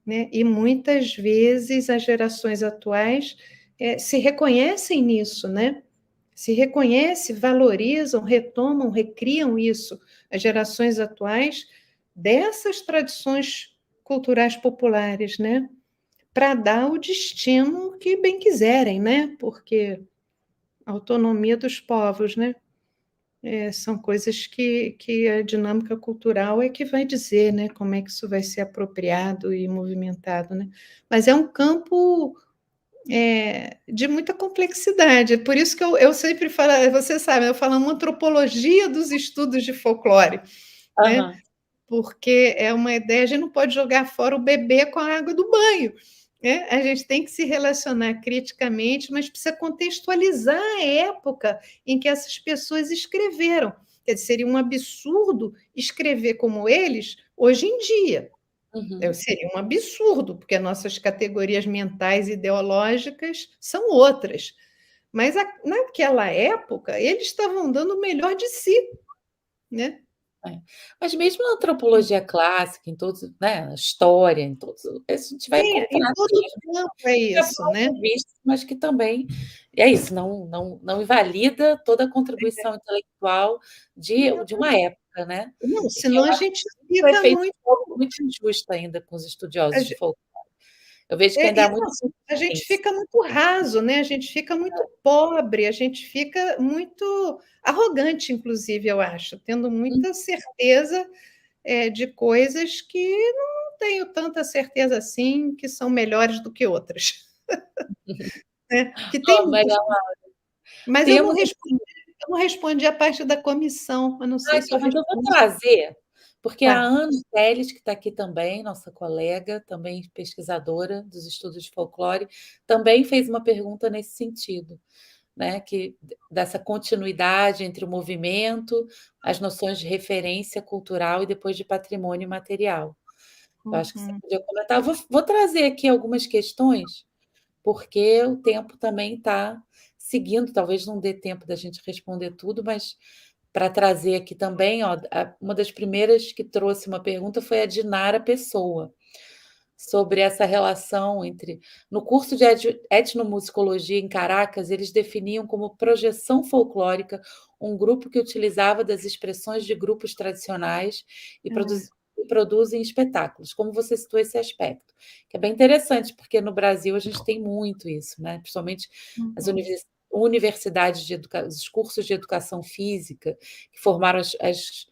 né? E muitas vezes as gerações atuais se reconhecem nisso, né? Se reconhecem, valorizam, retomam, recriam isso. As gerações atuais dessas tradições culturais populares, né? Para dar o destino que bem quiserem, né? Porque a autonomia dos povos, né? São coisas que a dinâmica cultural é que vai dizer, né? Como é que isso vai ser apropriado e movimentado, né? Mas é um campo de muita complexidade. Por isso que eu sempre falo, você sabe, eu falo uma antropologia dos estudos de folclore, né? Porque é uma ideia, a gente não pode jogar fora o bebê com a água do banho, né? A gente tem que se relacionar criticamente, mas precisa contextualizar a época em que essas pessoas escreveram. Quer dizer, seria um absurdo escrever como eles hoje em dia. Seria um absurdo, porque as nossas categorias mentais e ideológicas são outras. Mas naquela época, eles estavam dando o melhor de si, né? Mas mesmo na antropologia clássica, em todos, né, na história, em todos, a gente vai Em encontrar todo campo é isso, né? mas que também é isso, não invalida toda a contribuição intelectual de uma época, né? Não, E que eu senão a acho gente que foi fica feito muito. de forma muito injusta ainda com os estudiosos de folclore. Eu vejo que É, ainda há muito a gente fica muito raso, né? A gente fica muito pobre, a gente fica muito arrogante, inclusive, eu acho, tendo muita certeza de coisas que não tenho tanta certeza assim, que são melhores do que outras. Que tem, Ó, Maria, mas temos eu não respondi a parte da comissão, eu não sei se eu mas eu vou respondi. trazer, porque a Tá. Ana Teles, que está aqui também, nossa colega, também pesquisadora dos estudos de folclore, também fez uma pergunta nesse sentido, né? Que dessa continuidade entre o movimento, as noções de referência cultural e depois de patrimônio material. Eu acho que você podia comentar. Vou trazer aqui algumas questões porque o tempo também está seguindo, talvez não dê tempo da gente responder tudo, mas para trazer aqui também, ó, uma das primeiras que trouxe uma pergunta foi a Dinara Pessoa, sobre essa relação entre... No curso de etnomusicologia em Caracas, eles definiam como projeção folclórica um grupo que utilizava das expressões de grupos tradicionais e produzem espetáculos, como você citou esse aspecto, que é bem interessante, porque no Brasil a gente tem muito isso, né? Principalmente as universidades os cursos de educação física, que formaram as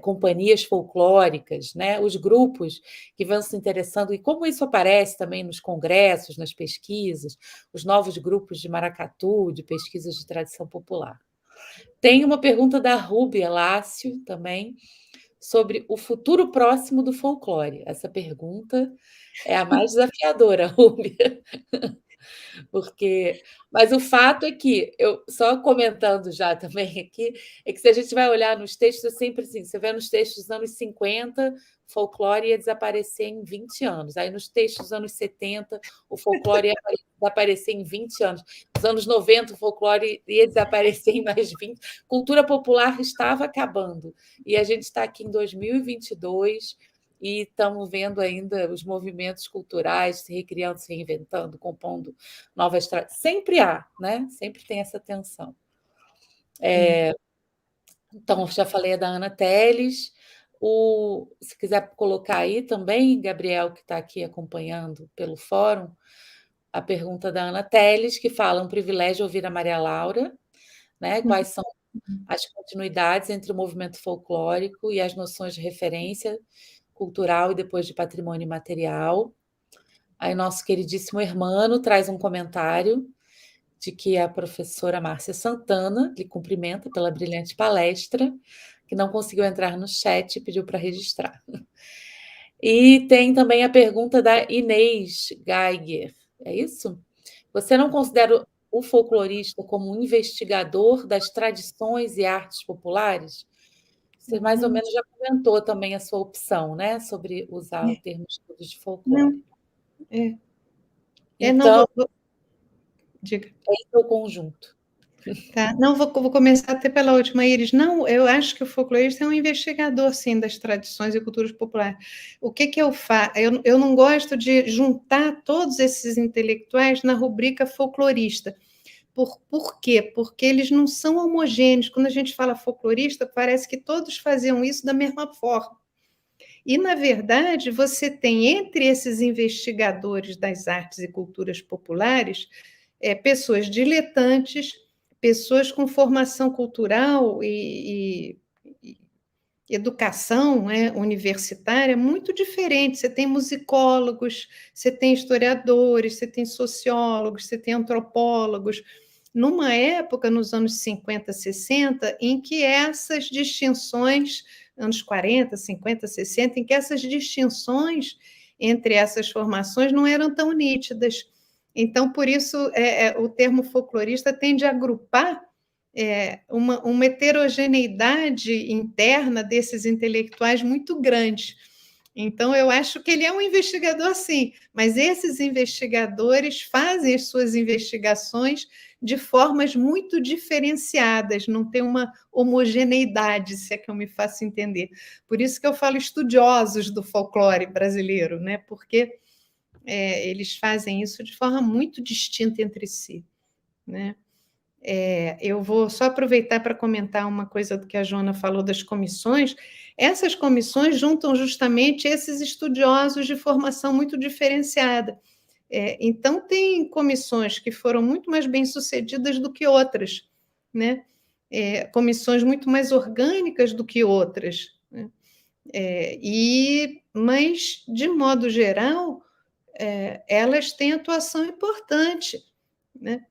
companhias folclóricas, né? Os grupos que vão se interessando, e como isso aparece também nos congressos, nas pesquisas, os novos grupos de maracatu, de pesquisas de tradição popular. Tem uma pergunta da Rúbia Lácio também, sobre o futuro próximo do folclore. Essa pergunta é a mais desafiadora, Rúbia. Mas o fato é que, eu só comentando já também aqui, é que se a gente vai olhar nos textos, é sempre assim, você vê nos textos dos anos 50, folclore ia desaparecer em 20 anos. Aí nos textos dos anos 70, o folclore ia desaparecer em 20 anos. Nos anos 90, o folclore ia desaparecer em mais 20. Cultura popular estava acabando. E a gente está aqui em 2022 e estamos vendo ainda os movimentos culturais se recriando, se reinventando, compondo novas... Sempre há, né? Sempre tem essa tensão. Então, já falei da Ana Teles. Se quiser colocar aí também, Gabriel, que está aqui acompanhando pelo fórum, a pergunta da Ana Teles, que fala: um privilégio ouvir a Maria Laura, né? Quais são as continuidades entre o movimento folclórico e as noções de referência cultural e depois de patrimônio imaterial. Aí nosso queridíssimo Hermano traz um comentário de que a professora Márcia Santana lhe cumprimenta pela brilhante palestra, que não conseguiu entrar no chat e pediu para registrar. E tem também a pergunta da Inês Geiger, é isso? Você não considera o folclorista como um investigador das tradições e artes populares? Você mais ou menos já comentou também a sua opção, né, sobre usar o termo estudos de folclore. Não, diga. É o conjunto. Tá. Não, vou começar até pela última, Iris. Não, eu acho que o folclorista é um investigador, sim, das tradições e culturas populares. O que eu faço? Eu não gosto de juntar todos esses intelectuais na rubrica folclorista. Por quê? Porque eles não são homogêneos. Quando a gente fala folclorista, parece que todos faziam isso da mesma forma. E, na verdade, você tem entre esses investigadores das artes e culturas populares pessoas diletantes, pessoas com formação cultural e educação universitária muito diferente. Você tem musicólogos, você tem historiadores, você tem sociólogos, você tem antropólogos. Numa época, nos anos 50, 60, em que essas distinções, anos 40, 50, 60, em que essas distinções entre essas formações não eram tão nítidas. Então, por isso, o termo folclorista tende a agrupar uma heterogeneidade interna desses intelectuais muito grande. Então, eu acho que ele é um investigador, sim, mas esses investigadores fazem as suas investigações de formas muito diferenciadas, não tem uma homogeneidade, se é que eu me faço entender. Por isso que eu falo estudiosos do folclore brasileiro, né? Porque eles fazem isso de forma muito distinta entre si, né? Eu vou só aproveitar para comentar uma coisa do que a Joana falou das comissões. Essas comissões juntam justamente esses estudiosos de formação muito diferenciada. Então, tem comissões que foram muito mais bem-sucedidas do que outras, né? Comissões muito mais orgânicas do que outras, né? Mas, de modo geral, elas têm atuação importante, né?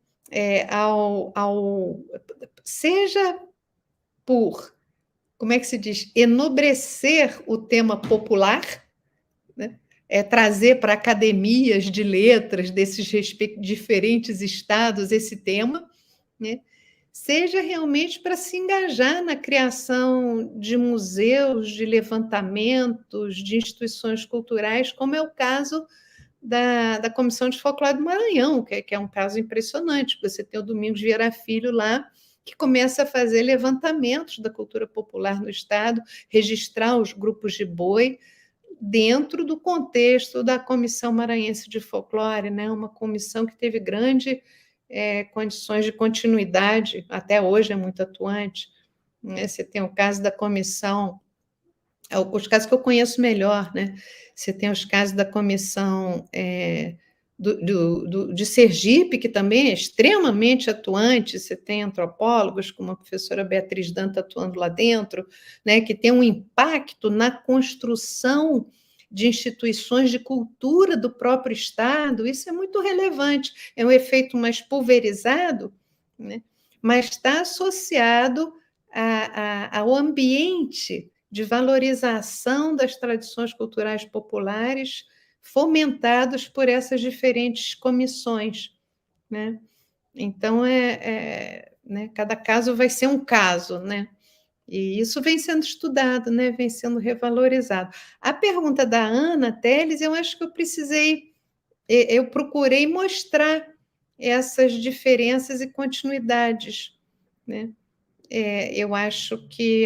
Seja por, como é que se diz, enobrecer o tema popular, né? Trazer para academias de letras desses diferentes estados esse tema, né? Seja realmente para se engajar na criação de museus, de levantamentos, de instituições culturais, como é o caso da Comissão de Folclore do Maranhão, que é um caso impressionante. Você tem o Domingos Vieira Filho lá, que começa a fazer levantamentos da cultura popular no Estado, registrar os grupos de boi dentro do contexto da Comissão Maranhense de Folclore, né? Uma comissão que teve grandes condições de continuidade, até hoje é muito atuante. Né? Você tem o caso da comissão, os casos que eu conheço melhor, né? Você tem os casos da comissão de Sergipe, que também é extremamente atuante, você tem antropólogos, como a professora Beatriz Danta atuando lá dentro, né, que tem um impacto na construção de instituições de cultura do próprio Estado. Isso é muito relevante, é um efeito mais pulverizado, né, mas está associado ao ambiente de valorização das tradições culturais populares fomentados por essas diferentes comissões, né? Então, né, cada caso vai ser um caso, né? E isso vem sendo estudado, né? Vem sendo revalorizado. A pergunta da Ana Teles, eu acho que eu procurei mostrar essas diferenças e continuidades, né? Eu acho que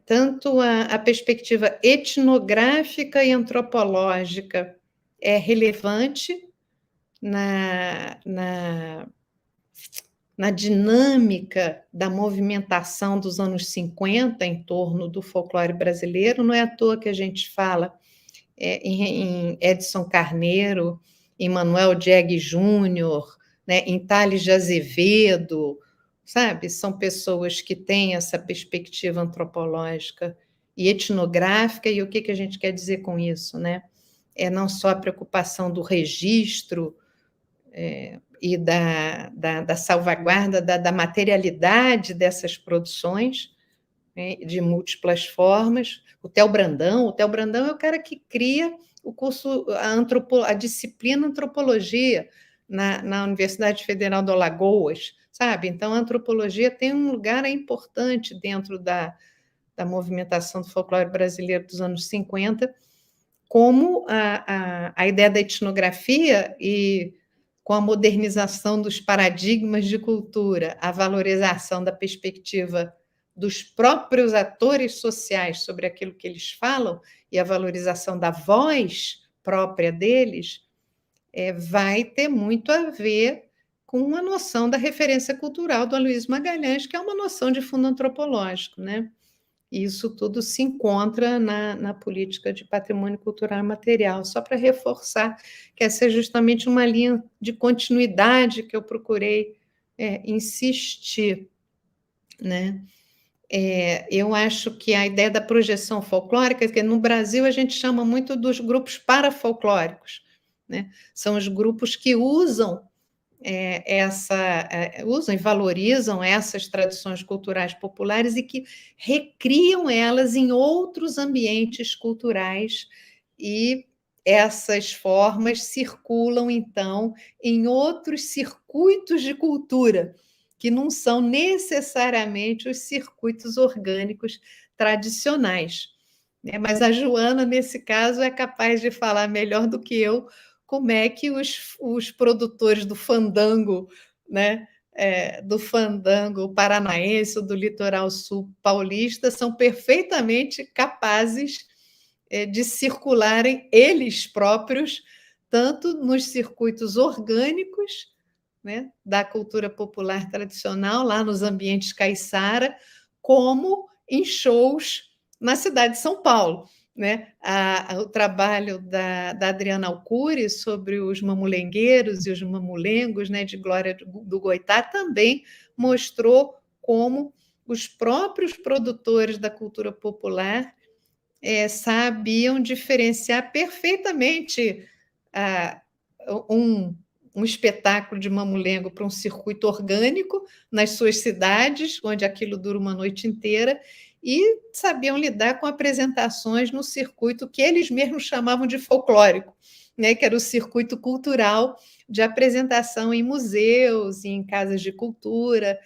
tanto a perspectiva etnográfica e antropológica é relevante na dinâmica da movimentação dos anos 50 em torno do folclore brasileiro. Não é à toa que a gente fala em Edson Carneiro, em Manuel Dieg Júnior, né, em Tales de Azevedo, sabe? São pessoas que têm essa perspectiva antropológica e etnográfica, e o que a gente quer dizer com isso, né? É não só a preocupação do registro e da salvaguarda da materialidade dessas produções, né, de múltiplas formas. O Theo Brandão é o cara que cria o curso, a disciplina antropologia na Universidade Federal do Alagoas, sabe? Então, a antropologia tem um lugar importante dentro da movimentação do folclore brasileiro dos anos 50, como a ideia da etnografia e com a modernização dos paradigmas de cultura, a valorização da perspectiva dos próprios atores sociais sobre aquilo que eles falam e a valorização da voz própria deles, vai ter muito a ver com a noção da referência cultural do Aloysio Magalhães, que é uma noção de fundo antropológico, né? E isso tudo se encontra na política de patrimônio cultural material, só para reforçar que essa é justamente uma linha de continuidade que eu procurei insistir, né? Eu acho que a ideia da projeção folclórica, que no Brasil a gente chama muito dos grupos parafolclóricos, né? São os grupos que usam usam e valorizam essas tradições culturais populares e que recriam elas em outros ambientes culturais, e essas formas circulam, então, em outros circuitos de cultura, que não são necessariamente os circuitos orgânicos tradicionais. Né? Mas a Joana, nesse caso, é capaz de falar melhor do que eu como é que os produtores do fandango, né, do fandango paranaense ou do litoral sul paulista são perfeitamente capazes de circularem eles próprios, tanto nos circuitos orgânicos, né, da cultura popular tradicional, lá nos ambientes caiçara, como em shows na cidade de São Paulo. Né? O trabalho da Adriana Alcuri sobre os mamulengueiros e os mamulengos, né, de Glória do Goitá, também mostrou como os próprios produtores da cultura popular sabiam diferenciar perfeitamente um espetáculo de mamulengo para um circuito orgânico nas suas cidades, onde aquilo dura uma noite inteira, e sabiam lidar com apresentações no circuito que eles mesmos chamavam de folclórico, né, que era o circuito cultural de apresentação em museus, em casas de cultura,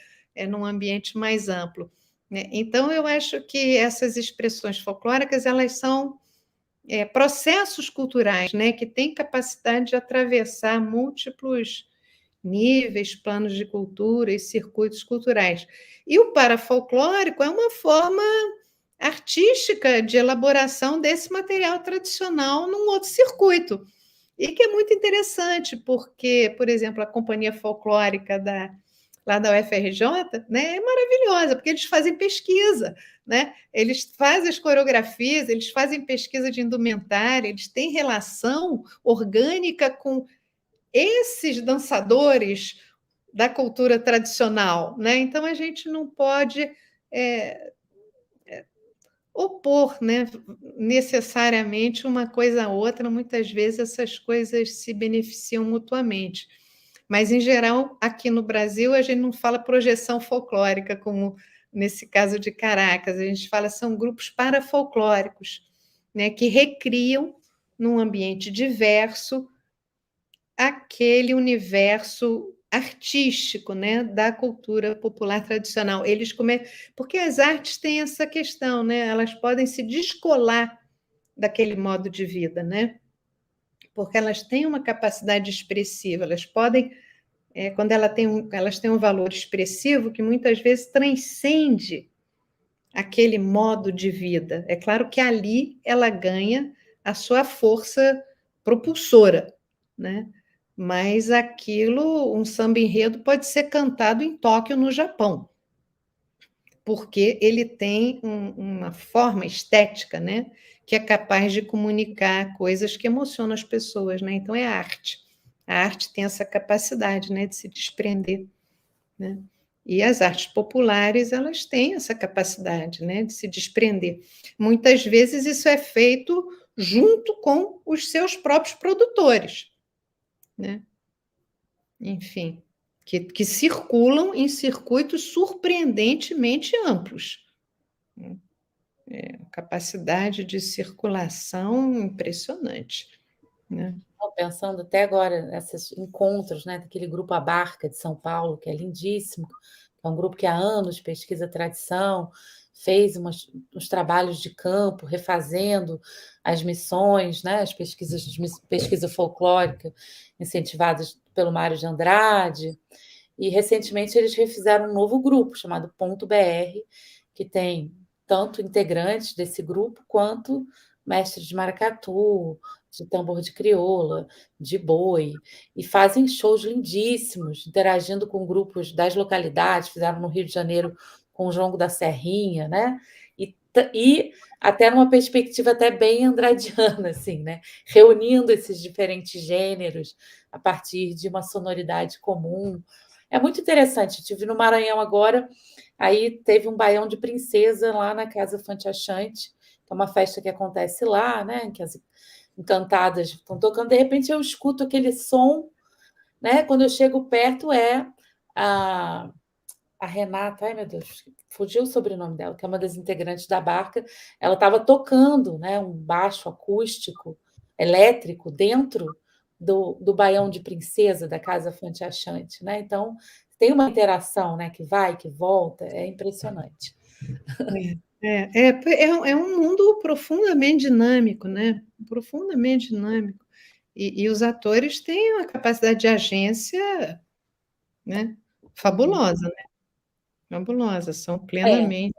num ambiente mais amplo. Né? Então, eu acho que essas expressões folclóricas elas são processos culturais, né, que têm capacidade de atravessar múltiplos níveis, planos de cultura e circuitos culturais. E o parafolclórico é uma forma artística de elaboração desse material tradicional num outro circuito. E que é muito interessante, porque, por exemplo, a Companhia Folclórica lá da UFRJ, né, é maravilhosa, porque eles fazem pesquisa, né? Eles fazem as coreografias, eles fazem pesquisa de indumentária, eles têm relação orgânica com esses dançadores da cultura tradicional, né? Então a gente não pode opor, né, necessariamente uma coisa a outra, muitas vezes essas coisas se beneficiam mutuamente. Mas, em geral, aqui no Brasil, a gente não fala projeção folclórica, como nesse caso de Caracas, a gente fala são grupos parafolclóricos, né, que recriam, num ambiente diverso, aquele universo artístico, né, da cultura popular tradicional. Porque as artes têm essa questão, né? Elas podem se descolar daquele modo de vida, né? Porque elas têm uma capacidade expressiva, elas podem, quando elas têm um valor expressivo que muitas vezes transcende aquele modo de vida. É claro que ali ela ganha a sua força propulsora, né? Mas aquilo, um samba enredo pode ser cantado em Tóquio, no Japão, porque ele tem uma forma estética, né, que é capaz de comunicar coisas que emocionam as pessoas, né? Então é arte. A arte tem essa capacidade, né, de se desprender, né? E as artes populares, elas têm essa capacidade, né, de se desprender. Muitas vezes isso é feito junto com os seus próprios produtores, né? Enfim, que circulam em circuitos surpreendentemente amplos. Capacidade de circulação impressionante, né? Pensando até agora nesses encontros, né, daquele grupo A Barca de São Paulo, que é lindíssimo, é um grupo que há anos pesquisa tradição, fez uns trabalhos de campo, refazendo as missões, né, as pesquisas de pesquisa folclórica incentivadas pelo Mário de Andrade, e recentemente eles refizeram um novo grupo chamado Ponto BR, que tem tanto integrantes desse grupo quanto mestres de maracatu, de tambor de crioula, de boi, e fazem shows lindíssimos, interagindo com grupos das localidades, fizeram no Rio de Janeiro com o Jongo da Serrinha, né? E até numa perspectiva até bem andradiana, assim, né? Reunindo esses diferentes gêneros a partir de uma sonoridade comum. É muito interessante. Estive no Maranhão agora, aí teve um baião de princesa lá na Casa Fanteachante, que é uma festa que acontece lá, né? Que as encantadas estão tocando, de repente eu escuto aquele som, né? Quando eu chego perto é a Renata, ai meu Deus, fugiu o sobrenome dela, que é uma das integrantes da Barca, ela estava tocando, né, um baixo acústico elétrico dentro do Baião de Princesa da Casa Fanteachante, né? Então tem uma interação, né, que vai, que volta, é impressionante. É um mundo profundamente dinâmico, né? Profundamente dinâmico. E os atores têm uma capacidade de agência, né, fabulosa, né? Fabulosa, são plenamente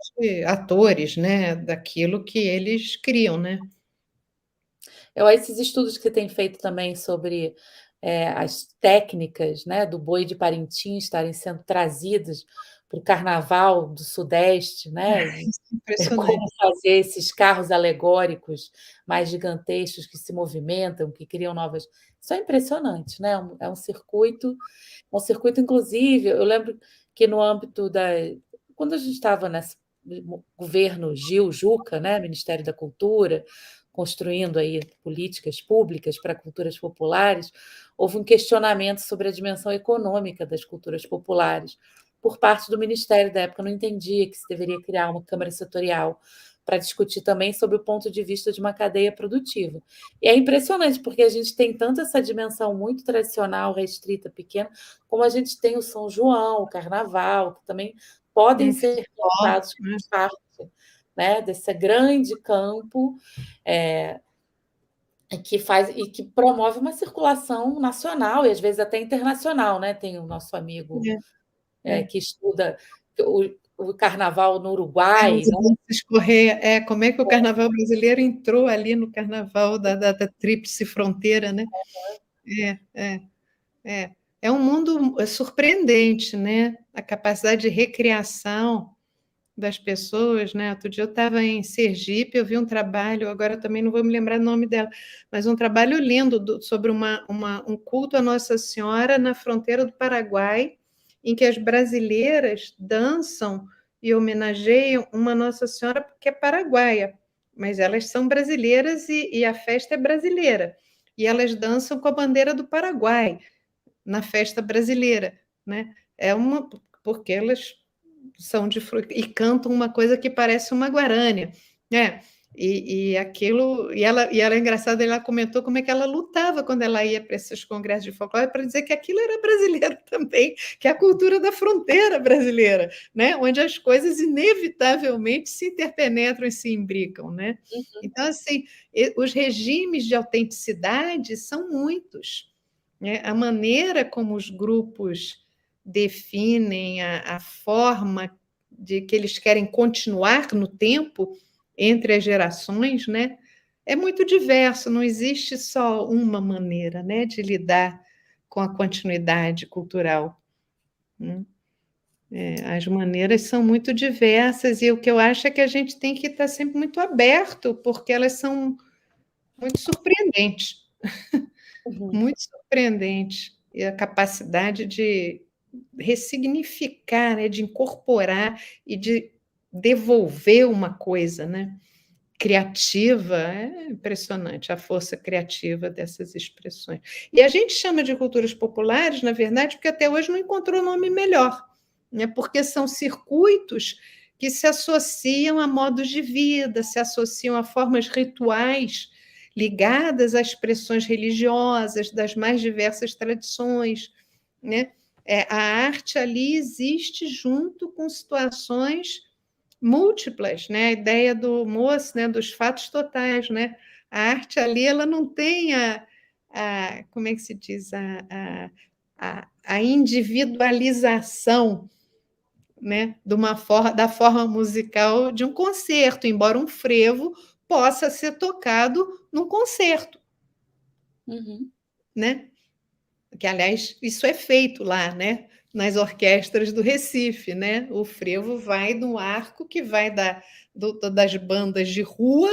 atores, né, daquilo que eles criam, né? Esses estudos que você tem feito também sobre as técnicas, né, do boi de Parintins estarem sendo trazidas para o carnaval do Sudeste, né? Como fazer esses carros alegóricos mais gigantescos que se movimentam, que criam novas. Isso é impressionante, né? É um circuito, inclusive, eu lembro que no âmbito quando a gente estava nesse governo Juca, né, Ministério da Cultura, construindo aí políticas públicas para culturas populares, houve um questionamento sobre a dimensão econômica das culturas populares por parte do Ministério da época. Eu não entendia que se deveria criar uma Câmara Setorial para discutir também sobre o ponto de vista de uma cadeia produtiva. E é impressionante, porque a gente tem tanto essa dimensão muito tradicional, restrita, pequena, como a gente tem o São João, o Carnaval, que também podem ser pensados como parte, né, desse grande campo e que promove uma circulação nacional e às vezes até internacional, né? Tem o nosso amigo que estuda o carnaval no Uruguai, Os né? Dantas Correia, como é que o carnaval brasileiro entrou ali no carnaval da Tríplice Fronteira, né? É um mundo surpreendente, né? A capacidade de recriação das pessoas, né? Outro dia eu estava em Sergipe, eu vi um trabalho, agora também não vou me lembrar o nome dela, mas um trabalho lindo sobre um culto à Nossa Senhora na fronteira do Paraguai, em que as brasileiras dançam e homenageiam uma Nossa Senhora que é paraguaia, mas elas são brasileiras e a festa é brasileira. E elas dançam com a bandeira do Paraguai na festa brasileira, né? Porque elas são e cantam uma coisa que parece uma guarânia, né? Ela é engraçada, ela comentou como é que ela lutava quando ela ia para esses congressos de folclore para dizer que aquilo era brasileiro também, que é a cultura da fronteira brasileira, né? Onde as coisas inevitavelmente se interpenetram e se imbricam, né? Então, assim, os regimes de autenticidade são muitos, né? A maneira como os grupos definem a forma de que eles querem continuar no tempo entre as gerações, né? É muito diverso, não existe só uma maneira, né, de lidar com a continuidade cultural. As maneiras são muito diversas e o que eu acho é que a gente tem que estar sempre muito aberto, porque elas são muito surpreendentes. Muito surpreendente. E a capacidade de ressignificar, né, de incorporar e de devolver uma coisa, né, criativa. É impressionante a força criativa dessas expressões. E a gente chama de culturas populares, na verdade, porque até hoje não encontrou nome melhor, né, porque são circuitos que se associam a modos de vida, se associam a formas rituais ligadas a expressões religiosas das mais diversas tradições, né? A arte ali existe junto com situações múltiplas, né? A ideia do Moço, né? Dos fatos totais, né? A arte ali ela não tem como é que se diz a individualização, né, da forma musical de um concerto, embora um frevo possa ser tocado num concerto, né? Que, aliás, isso é feito lá, né, nas orquestras do Recife, né? O frevo vai no arco que vai das bandas de rua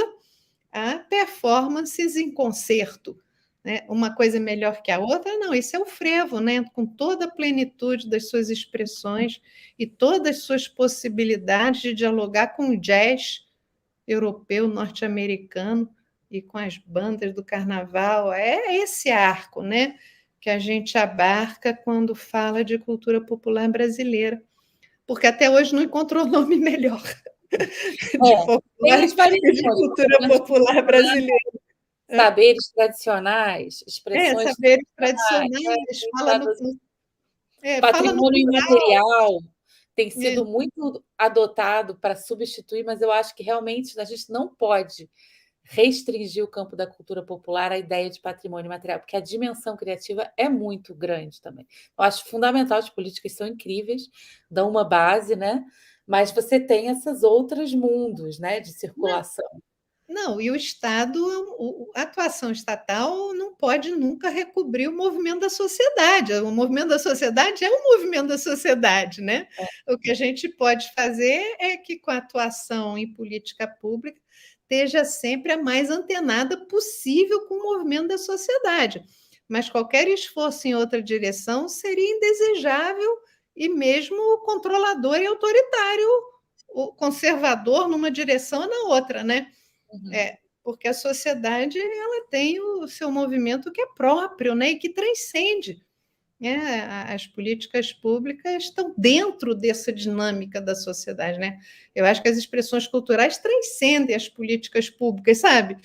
a performances em concerto. Né? Uma coisa melhor que a outra, não, isso é o frevo, né? Com toda a plenitude das suas expressões e todas as suas possibilidades de dialogar com o jazz europeu, norte-americano e com as bandas do carnaval. É esse arco, né, que a gente abarca quando fala de cultura popular brasileira, porque até hoje não encontrou nome melhor de folclore e de cultura popular brasileira. Saberes tradicionais, expressões saberes tradicionais, patrimônio imaterial tem sido muito adotado para substituir, mas eu acho que realmente a gente não pode restringir o campo da cultura popular à ideia de patrimônio imaterial, porque a dimensão criativa é muito grande também. Eu acho fundamental, as políticas são incríveis, dão uma base, né? Mas você tem esses outros mundos, né, de circulação. Não, e o Estado, a atuação estatal não pode nunca recobrir o movimento da sociedade. O movimento da sociedade é um movimento da sociedade, né? O que a gente pode fazer é que, com a atuação em política pública, esteja sempre a mais antenada possível com o movimento da sociedade. Mas qualquer esforço em outra direção seria indesejável e mesmo controlador e autoritário, o conservador numa direção ou na outra, né? Porque a sociedade ela tem o seu movimento que é próprio, né, e que transcende. As políticas públicas estão dentro dessa dinâmica da sociedade, né? Eu acho que as expressões culturais transcendem as políticas públicas, sabe?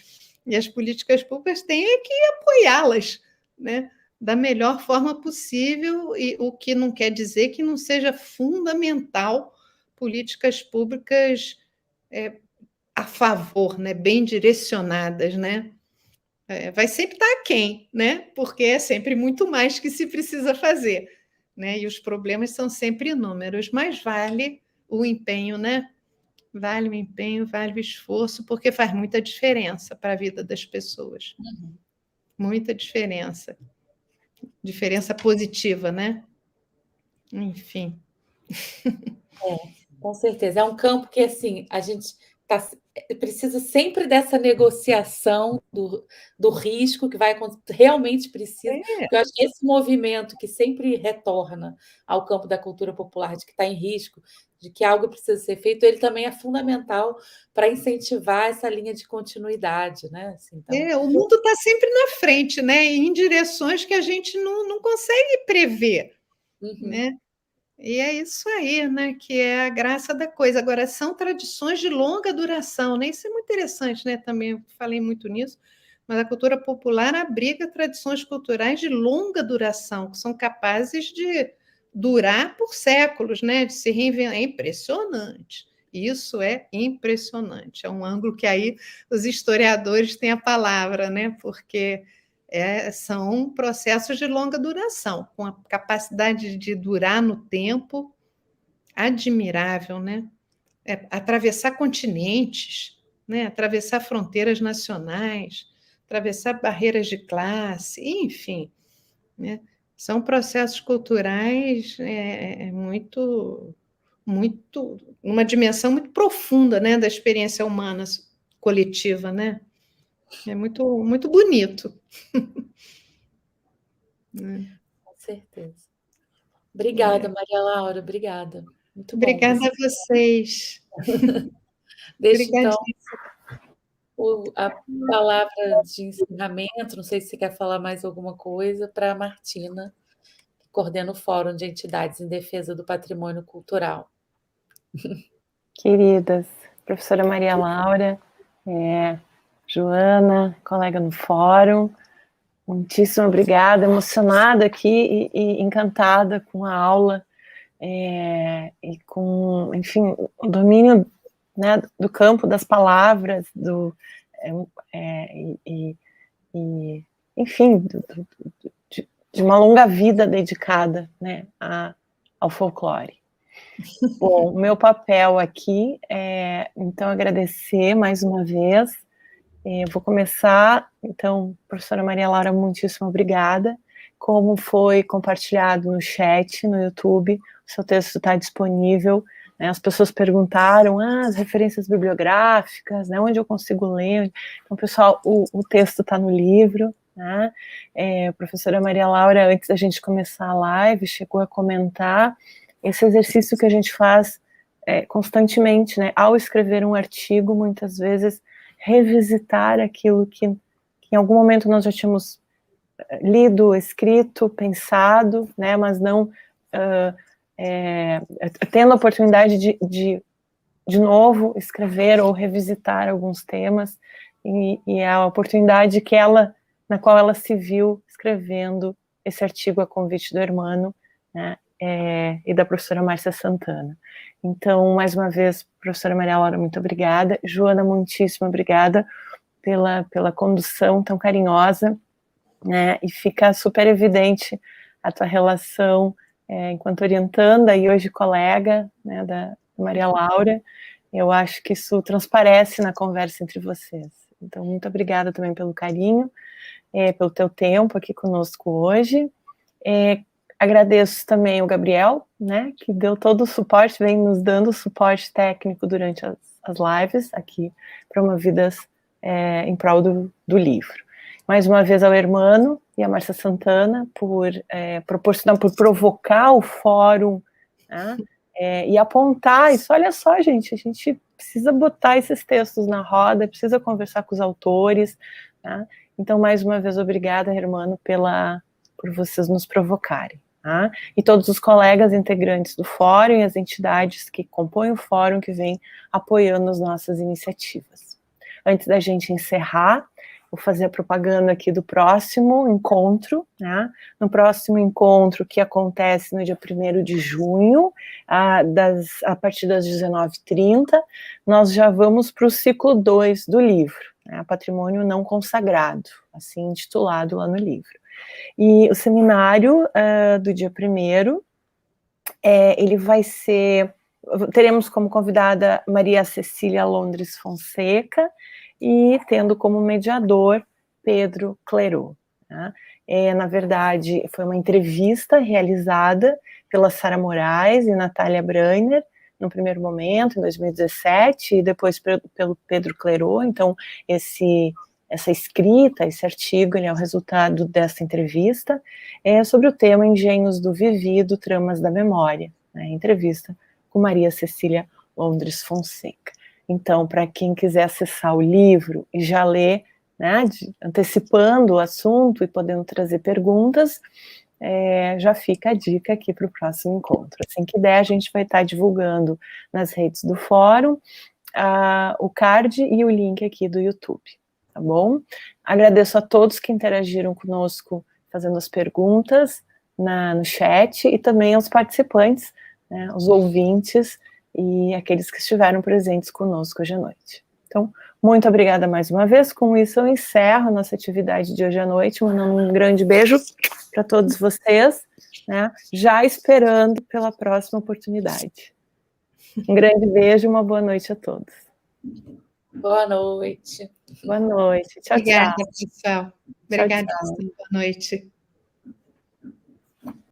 E as políticas públicas têm que apoiá-las, né, da melhor forma possível, e o que não quer dizer que não seja fundamental políticas públicas a favor, né, bem direcionadas, né? vai sempre estar aquém, né? Porque é sempre muito mais que se precisa fazer, né? E os problemas são sempre inúmeros, mas vale o empenho, né? Vale o empenho, vale o esforço, porque faz muita diferença para a vida das pessoas. Muita diferença. Diferença positiva, né? Enfim. Com certeza. É um campo que, assim, a gente precisa sempre dessa negociação do risco que vai realmente precisa. Eu acho que esse movimento que sempre retorna ao campo da cultura popular, de que está em risco, de que algo precisa ser feito, ele também é fundamental para incentivar essa linha de continuidade, né? Assim, então... O mundo está sempre na frente, né? Em direções que a gente não consegue prever, né? E é isso aí, né? Que é a graça da coisa. Agora, são tradições de longa duração, né? Isso é muito interessante, né? Também falei muito nisso, mas a cultura popular abriga tradições culturais de longa duração, que são capazes de durar por séculos, né? De se reinventar. É impressionante. Isso é impressionante. É um ângulo que aí os historiadores têm a palavra, né? Porque são processos de longa duração, com a capacidade de durar no tempo admirável, né? Atravessar continentes, né? Atravessar fronteiras nacionais, atravessar barreiras de classe, enfim, né? São processos culturais muito, uma dimensão muito profunda, né? Da experiência humana coletiva, né? É muito, muito bonito. Com certeza. Obrigada, Maria Laura, obrigada. Muito bom. Obrigada a vocês. Deixa, então, a palavra de encerramento, não sei se você quer falar mais alguma coisa, para a Martina, que coordena o Fórum de Entidades em Defesa do Patrimônio Cultural. Queridas, professora Maria Laura, Joana, colega no Fórum, muitíssimo obrigada, emocionada aqui e encantada com a aula e com, enfim, o domínio, né, do campo das palavras, enfim, de uma longa vida dedicada, né, ao folclore. Bom, o meu papel aqui é, então, agradecer mais uma vez. Vou começar, então, professora Maria Laura, muitíssimo obrigada. Como foi compartilhado no chat, no YouTube, o seu texto está disponível, né? As pessoas perguntaram, as referências bibliográficas, né? Onde eu consigo ler? Então, pessoal, o texto está no livro, né? A professora Maria Laura, antes da gente começar a live, chegou a comentar esse exercício que a gente faz constantemente, né? Ao escrever um artigo, muitas vezes, revisitar aquilo que em algum momento nós já tínhamos lido, escrito, pensado, né, mas não tendo a oportunidade de novo escrever ou revisitar alguns temas, e a oportunidade na qual ela se viu escrevendo esse artigo a convite do Hermano, né, e da professora Márcia Santana. Então, mais uma vez, professora Maria Laura, muito obrigada. Joana, muitíssimo obrigada pela condução tão carinhosa, né, e fica super evidente a tua relação enquanto orientanda e hoje colega, né, da Maria Laura. Eu acho que isso transparece na conversa entre vocês. Então, muito obrigada também pelo carinho, pelo teu tempo aqui conosco hoje. Agradeço também o Gabriel, né, que deu todo o suporte, vem nos dando suporte técnico durante as lives aqui, promovidas em prol do livro. Mais uma vez ao Hermano e a Márcia Santana por proporcionar, por provocar o fórum, né, e apontar isso. Olha só, gente, a gente precisa botar esses textos na roda, precisa conversar com os autores, né? Então, mais uma vez, obrigada, Hermano, por vocês nos provocarem. Tá? E todos os colegas integrantes do fórum e as entidades que compõem o fórum que vêm apoiando as nossas iniciativas. Antes da gente encerrar, vou fazer a propaganda aqui do próximo encontro, né? No próximo encontro, que acontece no dia 1º de junho, a partir das 19h30, nós já vamos para o ciclo 2 do livro. né, patrimônio não consagrado, assim intitulado lá no livro. E o seminário do dia 1º, ele vai ser, teremos como convidada Maria Cecília Londres Fonseca e tendo como mediador Pedro Clerot, né? Na verdade, foi uma entrevista realizada pela Sara Moraes e Natália Breiner, no primeiro momento, em 2017, e depois pelo Pedro Clerot. Então, essa escrita, esse artigo, ele é o resultado dessa entrevista, sobre o tema Engenhos do Vivido, Tramas da Memória, né, entrevista com Maria Cecília Londres Fonseca. Então, para quem quiser acessar o livro e já ler, né, antecipando o assunto e podendo trazer perguntas, já fica a dica aqui para o próximo encontro. Assim que der, a gente vai estar divulgando nas redes do fórum o card e o link aqui do YouTube, tá bom? Agradeço a todos que interagiram conosco, fazendo as perguntas no chat, e também aos participantes, né, os ouvintes e aqueles que estiveram presentes conosco hoje à noite. Então, muito obrigada mais uma vez. Com isso, eu encerro a nossa atividade de hoje à noite, mandando um grande beijo para todos vocês, né, já esperando pela próxima oportunidade. Um grande beijo e uma boa noite a todos. Boa noite. Boa noite. Tchau, Obrigada, tchau. pessoal. Obrigada, boa noite.